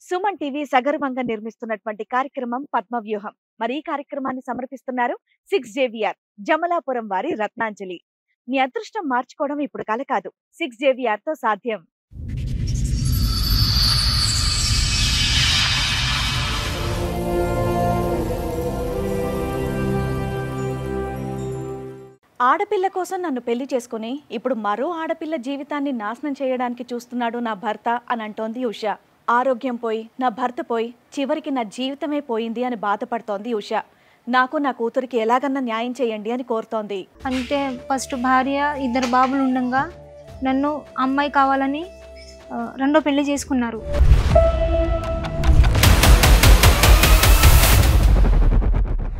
Suman TV సగర్వంగా నిర్మిస్తున్నటువంటి కార్యక్రమం పద్మవ్యూహం. మరి ఈ కార్యక్రమాన్ని సమర్పిస్తున్నారు 6JVR జమలాపురం వారి రత్నాంజలి. మీ అదృష్టం మార్చుకోవడం ఇప్పుడు కల కాదు, 6JVR తో సాధ్యం. ఆడపిల్ల కోసం నన్ను పెళ్లి చేసుకుని ఇప్పుడు మరో ఆడపిల్ల జీవితాన్ని నాశనం చేయడానికి చూస్తున్నాడు నా భర్త అని అంటోంది ఉష. ఆరోగ్యం పోయి, నా భర్త పోయి, చివరికి నా జీవితమే పోయింది అని బాధపడుతోంది ఉష. నాకు నా కూతురికి ఎలాగన్నా న్యాయం చేయండి అని కోరుతోంది. అంటే ఫస్ట్ భార్య, 2 బాబులు ఉండగా నన్ను అమ్మాయి కావాలని రెండో పెళ్లి చేసుకున్నారు.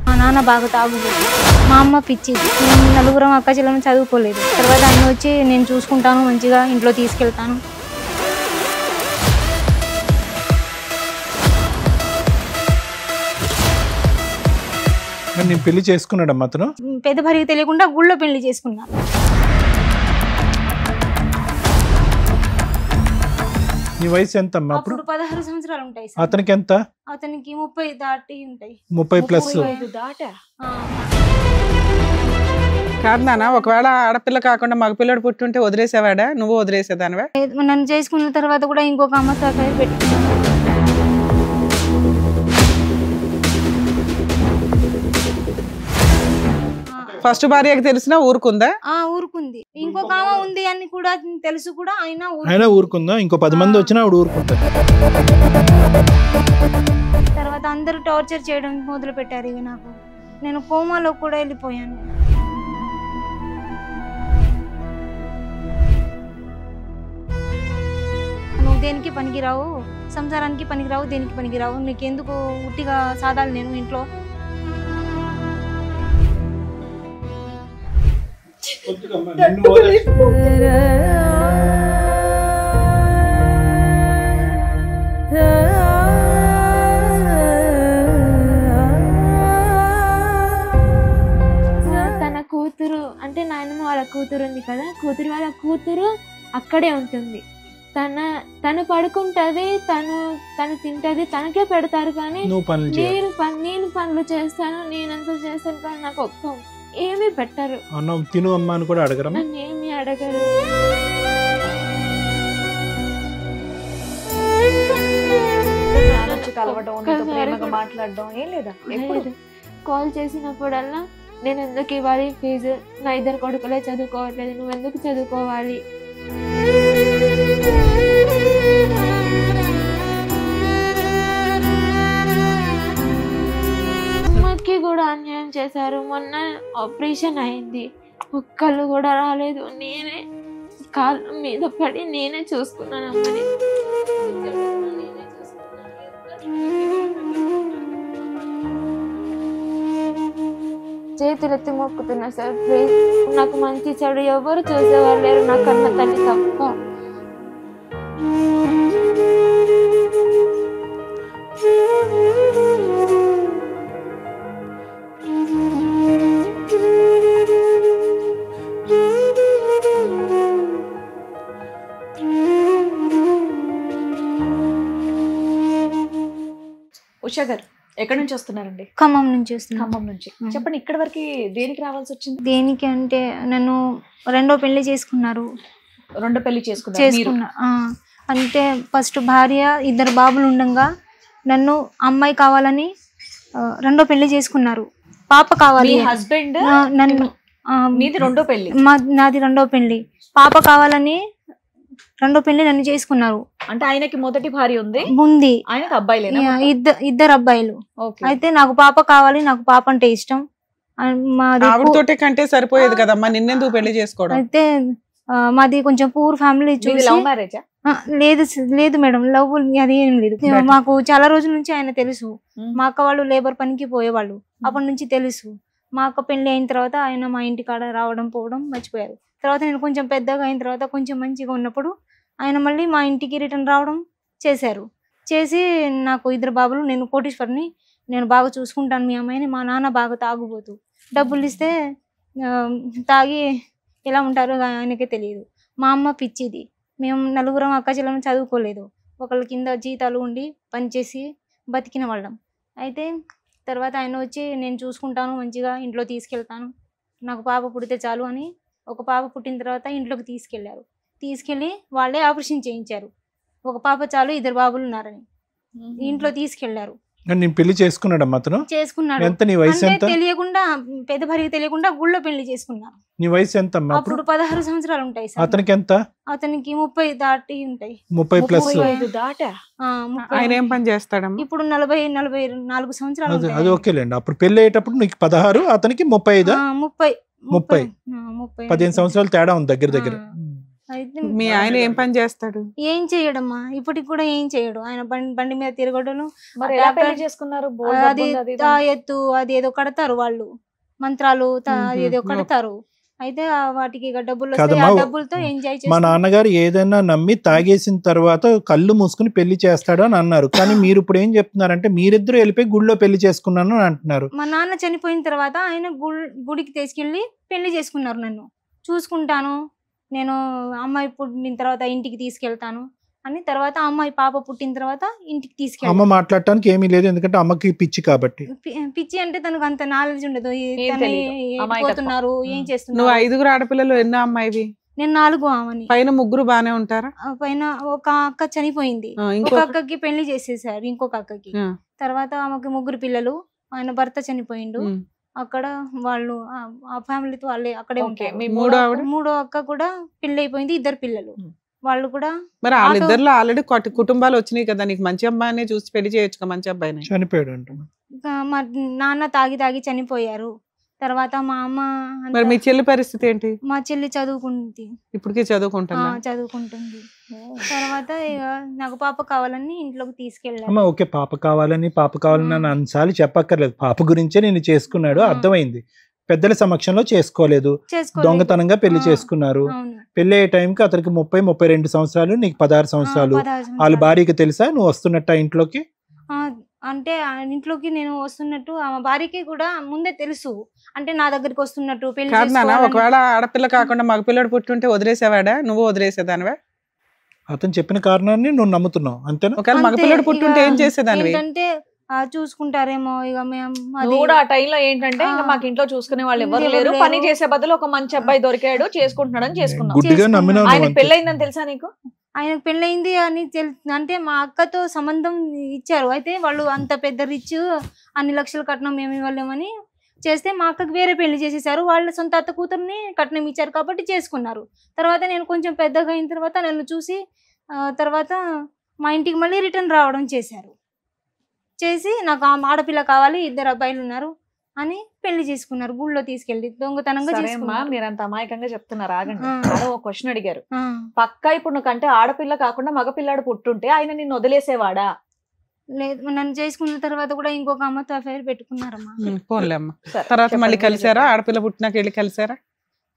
మా నాన్న బాగా తాగుబోతు, మా అమ్మ పిచ్చిది. మేము 4 అక్క చెల్లెలను చదువుకోలేదు. తర్వాత ఆయన వచ్చి నేను చూసుకుంటాను, మంచిగా ఇంట్లో తీసుకెళ్తాను. నేను పెళ్లి చేసుకున్నాడమ్మా అతను. పెద్ద భార్యకి తెలియకుండా గుళ్ళో పెళ్లి చేసుకున్నాను. నీ వయసు ఎంత అమ్మా అప్పుడు? 16 సంవత్సరాలు ఉంటాయి సార్. అతనికి ఎంత? అతనికి 30 దాటి ఉంటాయి. 30+ దాటా? కాదు నాన్న, ఒకవేళ ఆడపిల్ల కాకుండా మగపిల్లడు పుట్టుంటే వదిలేసేవాడా? నువ్వు వదిలేసేదానివా? నన్ను చేసుకున్న తర్వాత కూడా ఇంకొక అమ్మ సహకారి పెట్టుకున్నాను. ఫస్ట్ భార్యకి తెలిసినా ఊరుకుందా? ఊరుకుంది. ఇంకొక ఆమె ఉంది అని కూడా తెలుసు కూడా అయినా ఊరుకుందా? ఇంకో 10 మంది వచ్చినా ఆవిడ ఊరుకుంటా. తర్వాత అందరూ టార్చర్ చేయడం మొదలు పెట్టారు. ఇవి నాకు, నేను కోమాలో కూడా వెళ్ళిపోయాను. నువ్వు దేనికి పనికిరావు, సంసారానికి పనికిరావు, దేనికి పనికిరావు, నీకెందుకు ఉట్టిగా సాధాలు నేను ఇంట్లో. తన కూతురు అంటే నాయనమ్మ వాళ్ళ కూతురు ఉంది కదా, వాళ్ళ కూతురు అక్కడే ఉంటుంది. తను పడుకుంటది, తను తింటది, తనకే పెడతారు. కానీ నేను పనులు చేస్తాను, నేనంతా చేస్తాను, కానీ నాకు ఒక్క ఏమీ పెట్టరు. తిను అమ్మా అని కూడా అడగరు, నన్ను ఏమీ అడగరు. కాల్ చేసినప్పుడల్లా నేను ఎందుకు ఇవ్వాలి ఫీజు, నా 2 కొడుకులే చదువుకోవట్లేదు, నువ్వు ఎందుకు చదువుకోవాలి. అమ్మకి కూడా అన్యాయం చేశారు. మొన్న ఆపరేషన్ అయింది, ఒక్కళ్ళు కూడా రాలేదు. నేనే కాళ్ళ మీద పడి నేనే చూసుకున్నాను అమ్మని. చేతులెత్తి మొక్కుతున్నా సార్, ప్లీజ్ నాకు మంచి చెడు ఎవరు చూసేవారు లేరు, నా కన్న తల్లి తప్ప. ఉషా గారు ఎక్కడి నుంచి వస్తున్నారండి? ఖమ్మం నుంచి వస్తున్నాను. ఖమ్మం నుంచి. చెప్పండి, ఇక్కడ వరకు దేనికి రావాల్సి వచ్చింది? దేనికి అంటే నన్ను రెండో పెళ్లి చేసుకున్నారు. రెండో పెళ్లి చేసుకున్నా. అంటే ఫస్ట్ భార్య, 2 బాబులు ఉండగా నన్ను అమ్మాయి కావాలని రెండో పెళ్లి చేసుకున్నారు. పాప కావాలి. హస్బెండ్ నన్ను మీది రెండో పెళ్లి? నాది రెండో పెళ్లి. పాప కావాలని రెండో పెళ్లి నన్ను చేసుకున్నారు. అంటే ఆయనకి మొదటి భార్య ఉంది, ఆయనకి అబ్బాయిలేనా? 2 అబ్బాయిలు. అయితే నాకు పాప కావాలి, నాకు పాప అంటే ఇష్టం. ఆవిడతోటే కంటే సరిపోయేది కదమ్మా, నిన్నెందుకు పెళ్లి చేసుకోవడం? అయితే మాది కొంచెం పూర్ ఫ్యామిలీ. లవ్ మ్యారేజా? లేదు మేడం, లవ్ అది ఏం లేదు. మాకు చాలా రోజుల నుంచి ఆయన తెలుసు. మా అక్క వాళ్ళు లేబర్ పనికి పోయేవాళ్ళు, అప్పటి నుంచి తెలుసు. మా అక్క పెళ్లి అయిన తర్వాత ఆయన మా ఇంటి కాడ రావడం పోవడం మర్చిపోయారు. తర్వాత నేను కొంచెం పెద్దగా అయిన తర్వాత, కొంచెం మంచిగా ఉన్నప్పుడు ఆయన మళ్ళీ మా ఇంటికి రిటర్న్ రావడం చేశారు. చేసి నాకు 2 బాబులు, నేను కోటీశ్వరిని, నేను బాగా చూసుకుంటాను మీ అమ్మాయిని. మా నాన్న బాగా తాగుబోతు, డబ్బులు ఇస్తే తాగి ఎలా ఉంటారో ఆయనకే తెలియదు. మా అమ్మ పిచ్చిది. మేము 4 అక్క చెల్లెలను చదువుకోలేదు. ఒకళ్ళ కింద జీతాలు ఉండి పనిచేసి బతికిన వాళ్ళం. అయితే తర్వాత ఆయన వచ్చి నేను చూసుకుంటాను, మంచిగా ఇంట్లో తీసుకెళ్తాను, నాకు పాప పుడితే చాలు అని ఒక పాప పుట్టిన తర్వాత ఇంట్లోకి తీసుకెళ్లారు. తీసుకెళ్ళి వాళ్ళే ఆపరేషన్ చేయించారు. ఒక పాప చాలు, 2 బాబులు ఉన్నారని ఇంట్లో తీసుకెళ్లారు. నేను పెళ్లి చేసుకున్నాడమ్మా అతను. చేసుకున్నాడు. ఎంత నీ వయసు అంటే ఎంత? తెలియకుండా పెద్ద భార్యకి తెలియకుండా గుళ్ళో పెళ్లి చేసుకున్నారు. నీ వయసు ఎంత అమ్మా అప్పుడు? అప్పుడు 16 సంవత్సరాలు ఉంటాయి సార్. అతనికి ఎంత? అతనికి 30 దాటి ఉంటాయి. 30 ప్లస్. 35 దాటా? 30. ఆయన ఏం పని చేస్తాడమ్మా? ఇప్పుడు 40-44 సంవత్సరాలు అది ఉంటాయి. ఓకేలేండి. అప్పుడు పెళ్లి అయ్యేటప్పుడు నీకు 16, అతనికి 35. 30. 15 సంవత్సరాలు తేడా ఉంది దగ్గర దగ్గర. అయితే మీ ఆయన ఏం పని చేస్తాడు? ఏం చేయడమ్మా, ఇప్పటికి కూడా ఏం చేయడు. ఆయన బండి మీద తిరగడం. మరి ఎలా పెళ్లి చేసుకున్నారు? బోల్డ్ డబ్బు అది ఉంది, అది ఇది. తాయెత్తు అది ఏదో కడతారు వాళ్ళు, మంత్రాలు ఏదో మ్మ్. కడతారు. అయితే వాటికి ఇక డబ్బులు వస్తాయి. కాదమ్మా, ఆ డబ్బులతో ఎంజాయ్ మా చేస్తారు. నాన్నగారు ఏదైనా నమ్మి తాగేసిన తర్వాత కళ్ళు మూసుకుని పెళ్లి చేస్తాడు అని అన్నారు. కానీ మీరు ఇప్పుడు ఏం చెప్తున్నారంటే మీరిద్దరు వెళ్ళిపోయి గుడిలో పెళ్లి చేసుకున్నాను అని అంటున్నారు. మా నాన్న చనిపోయిన తర్వాత ఆయన గుడికి తీసుకెళ్లి పెళ్లి చేసుకున్నారు. నన్ను చూసుకుంటాను, నేను అమ్మాయి పుట్టిన తర్వాత ఇంటికి తీసుకెళ్తాను అని. తర్వాత అమ్మాయి పాప పుట్టిన తర్వాత ఇంటికి అమ్మ తీసుకెళ్ళి, మాట్లాడటానికి ఏమీ లేదు, ఎందుకంటే అమ్మకి పిచ్చి కాబట్టి. పిచ్చి అంటే తనకు అంత నాలెడ్జ్ ఉండదు. ఏం తను తెలీదు. ఎటు అమాయకత్వం. పోతున్నారు, ఏం నువ్వు చేస్తున్నారు. 5 ఆడపిల్లలు, ఎన్నో అమ్మాయివి? నేను 4 ఆమెని. పైన 3 బానే ఉంటారా? పైన ఒక అక్క చనిపోయింది. ఒక ఇంకో అక్కకి పెళ్లి చేసేసారు, ఇంకొక అక్కకి. ఆ. తర్వాత ఆమెకి 3 పిల్లలు. ఆయన భర్త చనిపోయిండు. ఉమ్. అక్కడ వాళ్ళు ఆ ఫ్యామిలీతో వాళ్ళే అక్కడే ఓకే, ఉంటారు. మీ మూడో ఆవిడ? మూడో అక్క కూడా పెళ్లి అయిపోయింది, 2 పిల్లలు. వాళ్ళు కూడా మరి వాళ్ళిద్దరిలో ఆల్రెడీ కుటుంబాలు వచ్చినాయి కదా, నీకు మంచి అబ్బాయినే చూసి పెళ్లి చేయొచ్చు, మంచి అబ్బాయిని. చనిపోయాడు అంట. మా నాన్న తాగి చనిపోయారు. తర్వాత మా అమ్మ అంతా- మరి మీ చెల్లి పరిస్థితి ఏంటి? మా చెల్లి చదువుకుంది. ఇప్పటికీ చదువుకుంటుందా? చదువుకుంటుంది. తర్వాత ఇక నాకు పాప కావాలని ఇంట్లోకి తీసుకెళ్ళారు. అమ్మ ఓకే, పాప కావాలని అని అన్నిసార్లు చెప్పక్కర్లేదు. పాప గురించే నేను చేసుకున్నాడు, అర్థమైంది. పెద్దల సమక్షంలో చేసుకోలేదు, చేసుకోలేదు. దొంగతనంగా పెళ్లి చేసుకున్నారు. అవును. పెళ్లి అయ్యే టైంకి అతనికి 30-32 సంవత్సరాలు, నీకు 16 సంవత్సరాలు. 16 వాళ్ళ సంవత్సరాలు. భార్యకి తెలుసా నువ్వు వస్తున్నట్ట ఇంట్లోకి? అంటే ఆ ఇంట్లోకి నేను వస్తున్నట్టు ఆమె భార్యకి కూడా ముందే తెలుసు. అంటే నా దగ్గరికి వస్తున్నట్టు పెళ్లి కాదు నాన్న, చేసుకోవాలని. ఒకవేళ ఆడపిల్ల కాకుండా మగపిల్లడు పుట్టుంటే వదిలేసేవాడా? నువ్వు వదిలేసేదానివే? అతను చెప్పిన కారణాన్ని నువ్వు నమ్ముతున్నావు అంతేనా? ఒకవేళ అంతే, మగపిల్లడు పుట్టుంటే ఇక ఏం చేసేదానివి? ఏంటంటే చూసుకుంటారేమో ఇక మేము నువ్వు కూడా ఆ టైంలో ఏంటంటే ఇంకా మాకు ఇంట్లో చూసుకునే వాళ్ళు ఎవరు ఎవరు లేరు, లేరు. పని చేసే బదులు ఒక మంచి అబ్బాయి దొరికాడు, చేసుకుంటున్నాడని చేసుకున్నావు. గుడ్డిగా చేసుకున్నావు. నమ్మినావు ఆయన నువ్వు అంతే. పెళ్ళయిందని తెలుసా నీకు? ఆయనకు పెళ్ళయింది అని అంటే మా అక్కతో సంబంధం ఇచ్చారు. అయితే వాళ్ళు అంత పెద్ద రిచ్, అన్ని లక్షలు కట్నం మేము ఇవ్వలేమని చేస్తే మా అక్కకి వేరే పెళ్లి చేసేసారు. వాళ్ళ సొంత అత్త కూతుర్ని కట్నం ఇచ్చారు కాబట్టి చేసుకున్నారు. తర్వాత నేను కొంచెం పెద్దగా అయిన తర్వాత నన్ను చూసి తర్వాత మా ఇంటికి మళ్ళీ రిటర్న్ రావడం చేశారు. చేసి నాకు ఆడపిల్ల కావాలి, 2 అబ్బాయిలు ఉన్నారు అని పెళ్లి చేసుకున్నారు. గుళ్ళో తీసుకెళ్ళి దొంగతనంగా సరే అమ్మా, చేసుకున్నారు. మీరు అంత అమాయకంగా చెప్తున్నారు, ఆగండి. ఆ. అలా ఒక క్వశ్చన్ అడిగారు. ఆ. పక్కా ఇప్పుడు నువ్వుకంటే ఆడపిల్ల కాకుండా మగపిల్లాడు పుట్టుంటే ఆయన నిన్ను వదిలేసేవాడా? లేదు, నన్ను చేసుకున్న తర్వాత కూడా ఇంకొక అమ్మతో అఫైర్ పెట్టుకున్నారమ్మా. పోన్లే అమ్మ. సరే, తర్వాత మళ్ళీ చెప్పండి, కలిసారా? మీరు ఆడపిల్ల పుట్టినాక వెళ్ళి కలిసారా?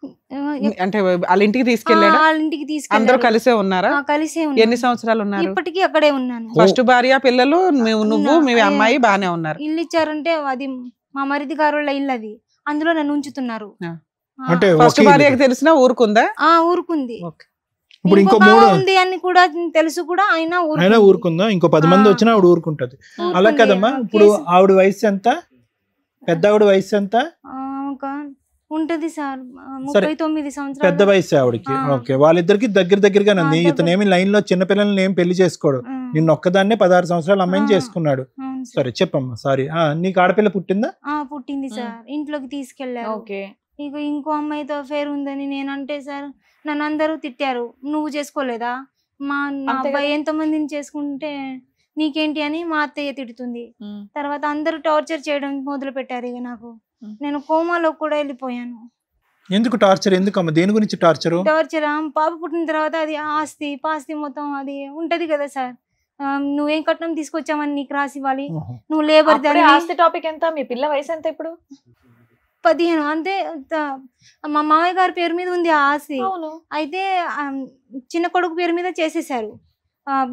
ఆ, అంటే వాళ్ళ ఇంటికి తీసుకెళ్ళాడా? వాళ్ళ ఇంటికి అందరూ తీసుకెళ్ళారు. కలిసే ఉన్నారా? కలిసే ఎన్ని ఉన్నాను. సంవత్సరాలు ఉన్నారు? ఇప్పటికీ అక్కడే ఉన్నాను. ఫస్ట్ భార్య, పిల్లలు, నువ్వు మీ అమ్మాయి బానే ఉన్నారు. ఇల్లు ఇచ్చారంటే అది మా మరిది గారుల ఇల్లు, అది అందులో నన్ను ఉంచుతున్నారు. ఆ. అంటే ఫస్ట్ ఒకే భార్యకి ఇల్లు. తెలిసినా ఊరుకుందా? ఊరుకుంది. ఇప్పుడు ఇంకో ఇంకొక 3 ఉంది అని కూడా తెలుసు కూడా అయినా అయినా ఊరుకుందా? ఇంకో 10 మంది వచ్చినా ఆవిడ ఊరుకుంటది. అలా కదమ్మా. ఇప్పుడు ఆవిడ వయసు ఎంత? పెద్ద ఆవిడ వయసు ఎంత? ఉంటది సార్, సరే. 39 సంవత్సరాలు. పెద్ద వయసు ఆవిడకి. ఓకే, వాళ్ళిద్దరికి దగ్గరగా ఉంది. ఇతను ఏమి లైన్ లో చిన్నపిల్లల్ని ఏం పెళ్లి చేసుకోడు. నిన్న ఒక్కదాన్నే 16 సంవత్సరాల అమ్మాయిని చేసుకున్నాడు. సరే చెప్పమ్మా. సారీ, నీకు ఆడపిల్ల పుట్టిందా? పుట్టింది సార్, ఇంట్లోకి తీసుకెళ్లారు. ఓకే. ఇక ఇంకో అమ్మాయితో అఫేర్ ఉందని నేనంటే సార్ నన్ను అందరూ తిట్టారు. నువ్వు చేసుకోలేదా, నా అంతే అబ్బాయి ఎంతమందిని చేసుకుంటే నీకేంటి అని మా అత్తయ్య తిడుతుంది. తర్వాత అందరూ టార్చర్ చేయడం మొదలు పెట్టారు. ఇక నాకు నేను కోమాలో కూడా వెళ్ళిపోయాను. ఎందుకు టార్చర్? ఎందుకమ్మా? దేని గురించి టార్చర్? టార్చర్ పాప పుట్టిన తర్వాత అది ఆస్తి పాస్తి మొత్తం అది ఉంటది కదా సార్. నువ్వేం కట్నం తీసుకొచ్చావని నీకు రాసి ఇవ్వాలి, నువ్వు లేబర్ అప్పుడే ఆస్తి టాపిక్ ఎంత? మీ పిల్ల వయసు ఎంత ఇప్పుడు? 15. అంతే. మా మామయ్య గారి పేరు మీద ఉంది ఆ ఆస్తి. అవును. అయితే చిన్న కొడుకు పేరు మీద చేసేసారు,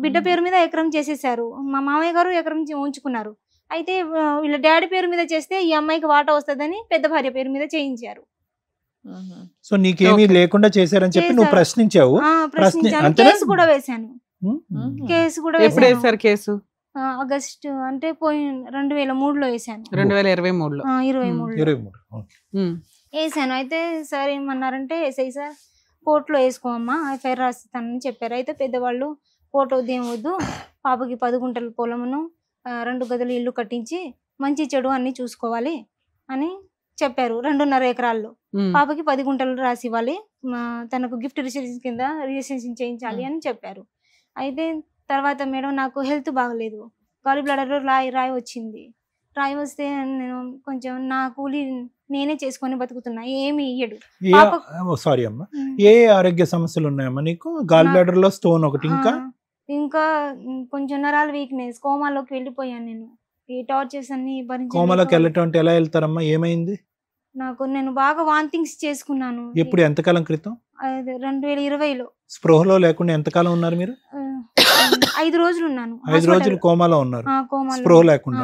బిడ్డ పేరు మీద ఎకరం చేసేసారు. మా మామయ్య గారు ఎకరం ఉంచుకున్నారు. అయితే వీళ్ళ డాడీ పేరు మీద చేస్తే ఈ అమ్మాయికి వాటా వస్తుందని పెద్ద భార్య పేరు మీద చేయించారు. సో నీకేమీ లేకుండా చేశారని చెప్పి నువ్వు ప్రశ్నించావు. ప్రశ్నించాను, అంతేనా? కేసు కూడా వేశాను. కేసు కూడా ఎప్పుడు వేశాను. వేసారు కేసు? ఆగస్ట్ అంటే 2023లో వేసాను. 2023లో 23 వేసాను. అయితే సార్ ఏమన్నారంటే ఎస్ఐ సార్ కోర్టులో వేసుకోమ్మా ఎఫ్ఐఆర్ రాస్తానని చెప్పారు. అయితే పెద్దవాళ్ళు కోర్టు వద్దు ఏం వద్దు, పాపకి 10 గుంటల పొలమును 2 గదులు ఇల్లు కట్టించి మంచి చెడు అన్ని చూసుకోవాలి అని చెప్పారు. 2.5 ఎకరాల్లో పాపకి 10 గుంటలు రాసి ఇవ్వాలి, తనకు గిఫ్ట్ రిజిస్ట్రేషన్ కింద రిజిస్ట్రేషన్ చేయించాలి అని చెప్పారు. అయితే తర్వాత మేడం నాకు హెల్త్ బాగలేదు, గాలి బ్లాడర్లో రాయి వచ్చింది. రాయి వస్తే నేను కొంచెం నా కూలి నేనే చేసుకొని బతుకుతున్నా, ఏమి ఇయ్యడు. సారీ అమ్మా, ఏ ఆరోగ్య సమస్యలు ఉన్నాయమ్మా నీకు? గాల్ బ్లాడర్ లో స్టోన్ ఒకటి, ఇంకా కొంచెం నరాల వీక్నెస్, కోమాలోకి వెళ్ళిపోయాను నేను. ఈ టార్చర్స్ అన్ని భరించి. కోమాలోకి వెళ్ళటం అంటే ఎలా వెళ్తారమ్మా? ఏమైంది? నేను బాగా వాంతింగ్స్ చేసుకున్నాను. ఎప్పుడు, ఎంతకాలం క్రితం? 2020లో. స్పృహలో లేకుండా ఎంతకాలం ఉన్నారు మీరు? 5 రోజులు ఉన్నాను. 5 రోజులు కోమాలో ఉన్నారు, స్పృహ లేకుండా.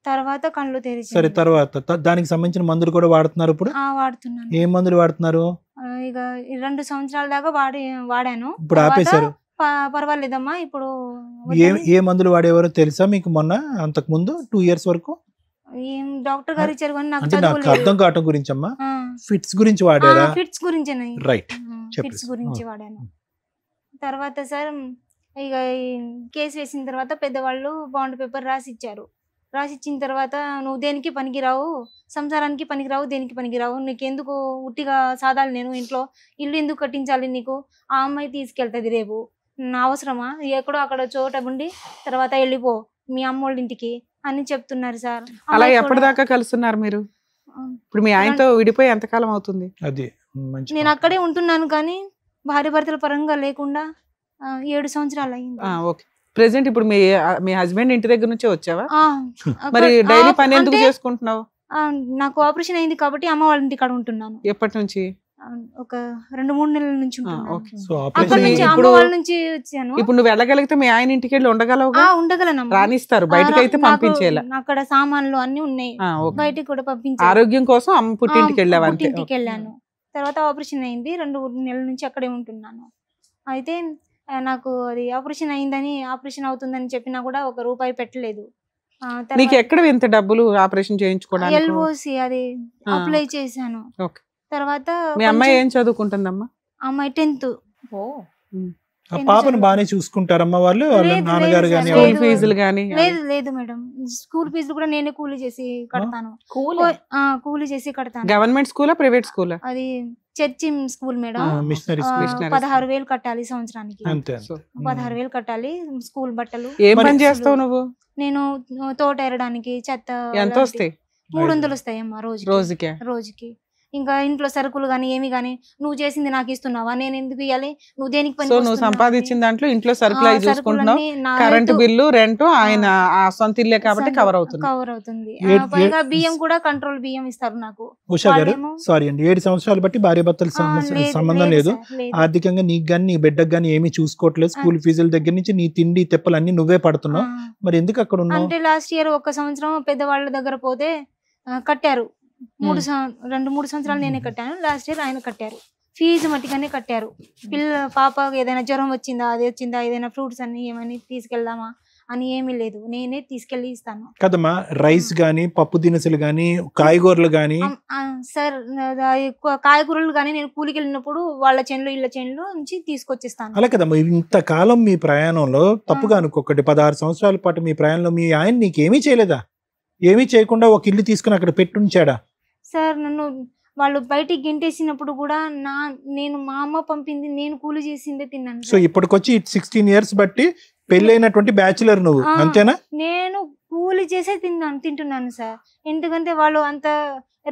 తర్వాత కళ్ళు తెరిచి. సరే, తర్వాత దానికి సంబంధించిన మందులు కూడా వాడుతున్నారు ఇప్పుడు? వాడుతున్నాను. ఏం మందులు వాడుతున్నారు? ఇక 2 సంవత్సరాల దాకా వాడాను. ఇప్పుడు ఆపేశారు? పర్వాలేదమ్మా ఇప్పుడు. ఏ మందులు వాడేవారో తెలుసా మీకు? మొన్న అంతకు ముందు 2 years వరకు ఏం డాక్టర్ గారు ఇచ్చారు కానీ అంటే నాకు అర్థం కావటం గురించి అమ్మా. ఫిట్స్ గురించి వాడారా? ఫిట్స్ గురించి, రైట్, ఫిట్స్ గురించి వాడాను. తర్వాత సార్ ఇక కేసు వేసిన తర్వాత పెద్దవాళ్ళు బాండ్ పేపర్ రాసిచ్చారు. రాసిచ్చిన తర్వాత నువ్వు దేనికి పనికిరావు, సంసారానికి పనికిరావు, దేనికి పనికిరావు, నీకెందుకు ఉట్టిగా సాధాలు, నేను ఇంట్లో ఇల్లు ఎందుకు కట్టించాలి నీకు, ఆ అమ్మాయి తీసుకెళ్తుంది రేపు, నా అవసరమా, ఎక్కడో అక్కడ చోట ఉండి తర్వాత వెళ్ళిపో మీ అమ్మోళ్ళ ఇంటికి అని చెప్తున్నారు సార్. అలా ఎప్పటిదాకా కలుస్తున్నారు మీరు? ఇప్పుడు మీ ఆయనతో విడిపోయి ఎంతకాలం అవుతుంది? అది నేను అక్కడే ఉంటున్నాను కానీ భార్య భర్తల పరంగా లేకుండా 7 సంవత్సరాలు అయింది. ఓకే. ప్రెసెంట్ ఇప్పుడు మీ హస్బెండ్ ఇంటి దగ్గర నుంచే వచ్చావా? మరి డైలీ పని ఎందుకు చేసుకుంటున్నావు? నాకు ఆపరేషన్ అయింది కాబట్టి అమ్మ వాళ్ళ ఇంటి కాడ ఉంటున్నాను. ఎప్పటి నుంచి? ఒక 2-3 నెలల నుంచి ఉంటున్నాను. ఇప్పుడు నువ్వు వెళ్ళగలిగితే మీ ఆయన ఇంటికి వెళ్ళి ఉండగలవు? ఉండగలను. రానిస్తారు, బయటకి అయితే పంపించేలా. అక్కడ సామాన్లు అన్ని ఉన్నాయి, బయటికి కూడా పంపించారు. ఆరోగ్యం కోసం అమ్మ పుట్టింటికి వెళ్ళావు? ఇంటికి వెళ్ళాను. తర్వాత ఆపరేషన్ అయింది, 2 నెలల నుంచి అక్కడే ఉంటున్నాను. అయితే నాకు అది ఆపరేషన్ అయిందని, ఆపరేషన్ అవుతుందని చెప్పినా కూడా 1 రూపాయి పెట్టలేదు. నీకు ఎక్కడ ఇంత డబ్బులు ఆపరేషన్ చేయించుకోవడానికి? ఎల్ఓసి అది అప్లై చేశాను. తర్వాత మీ అమ్మాయి ఏం చదువుకుంటుందమ్మా? అమ్మాయి 10th. పాపను బానే చూసుకుంటారమ్మా వాళ్ళు, నాన్నగారు గానీ? స్కూల్ ఫీజులు గానీ? లేదు మేడం, స్కూల్ ఫీజులు కూడా నేనే కూలీ చేసి కడతాను. కూలీ చేసి కడతాను. గవర్నమెంట్ స్కూలా ప్రైవేట్ స్కూలా? అది చర్చి స్కూల్ మేడం. 16,000 కట్టాలి సంవత్సరానికి. 16,000 కట్టాలి. స్కూల్ బట్టలు. ఏం పని చేస్తావు నువ్వు? నేను తోట ఎరడానికి, చెత్త. ఎంత వస్తాయి? 300 వస్తాయమ్మా రోజుకి. ఇంకా ఇంట్లో సరుకులు గానీ ఏమి గానీ నువ్వు చేసింది నాకు ఇస్తున్నావా, నేను ఎందుకు ఇవ్వాలి, నువ్వు దేనికి పని? నువ్వు సంపాదించిన దాంట్లో ఇంట్లో సరుకులు అవి చూసుకుంటున్నావు, కరెంట్ బిల్లు, రెంట్, ఆయన సొంత ఇల్లే కాబట్టి కవర్ అవుతుంది. పైగా బియ్యం కూడా కంట్రోల్ బియ్యం ఇస్తారు నాకు. ఉషా గారు సారీ అండి, 7 సంవత్సరాలు బట్టి భార్య భర్తల సంబంధం లేదు, ఆర్థికంగా నీకు గానీ నీ బిడ్డకు గానీ ఏమీ చూసుకోవట్లేదు, స్కూల్ ఫీజుల దగ్గర నుంచి నీ తిండి తెప్పలు అన్ని నువ్వే పడుతున్నావు, మరి ఎందుకు అక్కడ ఉన్నావు? అంటే లాస్ట్ ఇయర్ 1 సంవత్సరం పెద్దవాళ్ళ దగ్గర పోతే కట్టారు, 2-3 సంవత్సరాలు నేనే కట్టాను. లాస్ట్ ఇయర్ ఆయన కట్టారు, ఫీజు మట్టిగానే కట్టారు. పాప ఏదైనా జ్వరం వచ్చిందా, అది వచ్చిందా, ఏదైనా ఫ్రూట్స్ అన్ని ఏమని తీసుకెళ్దామా అని ఏమీ లేదు, నేనే తీసుకెళ్లి ఇస్తాను కదమ్మా. రైస్ గానీ, పప్పు దినుసులు గానీ, కాయగూరలు గానీ? సార్ కాయగూరలు గానీ నేను కూలికి వెళ్ళినప్పుడు వాళ్ళ చేనులో ఇళ్ళ చేనులో నుంచి తీసుకొచ్చిస్తాను. అలా కదమ్మా, ఇంతకాలం మీ ప్రయాణంలో తప్పుగా అనుకోకండి, 16 సంవత్సరాల పాటు మీ ప్రయాణంలో మీ ఆయన నీకేమీ చేయలేదా? ఏమీ చేయకుండా ఒక ఇల్లు తీసుకుని అక్కడ పెట్టుంచాడా? సార్ నన్ను వాళ్ళు బయటికి గెంటేసినప్పుడు కూడా నేను మా అమ్మ పంపింది, నేను కూలి చేసిందే తిన్నాను. సో ఇప్పటికొచ్చి 16 years బట్టి పెళ్ళైనటువంటి బ్యాచులర్ నువ్వు, అంతేనా? నేను కూలి చేసే తింటున్నాను సార్, ఎందుకంటే వాళ్ళు అంత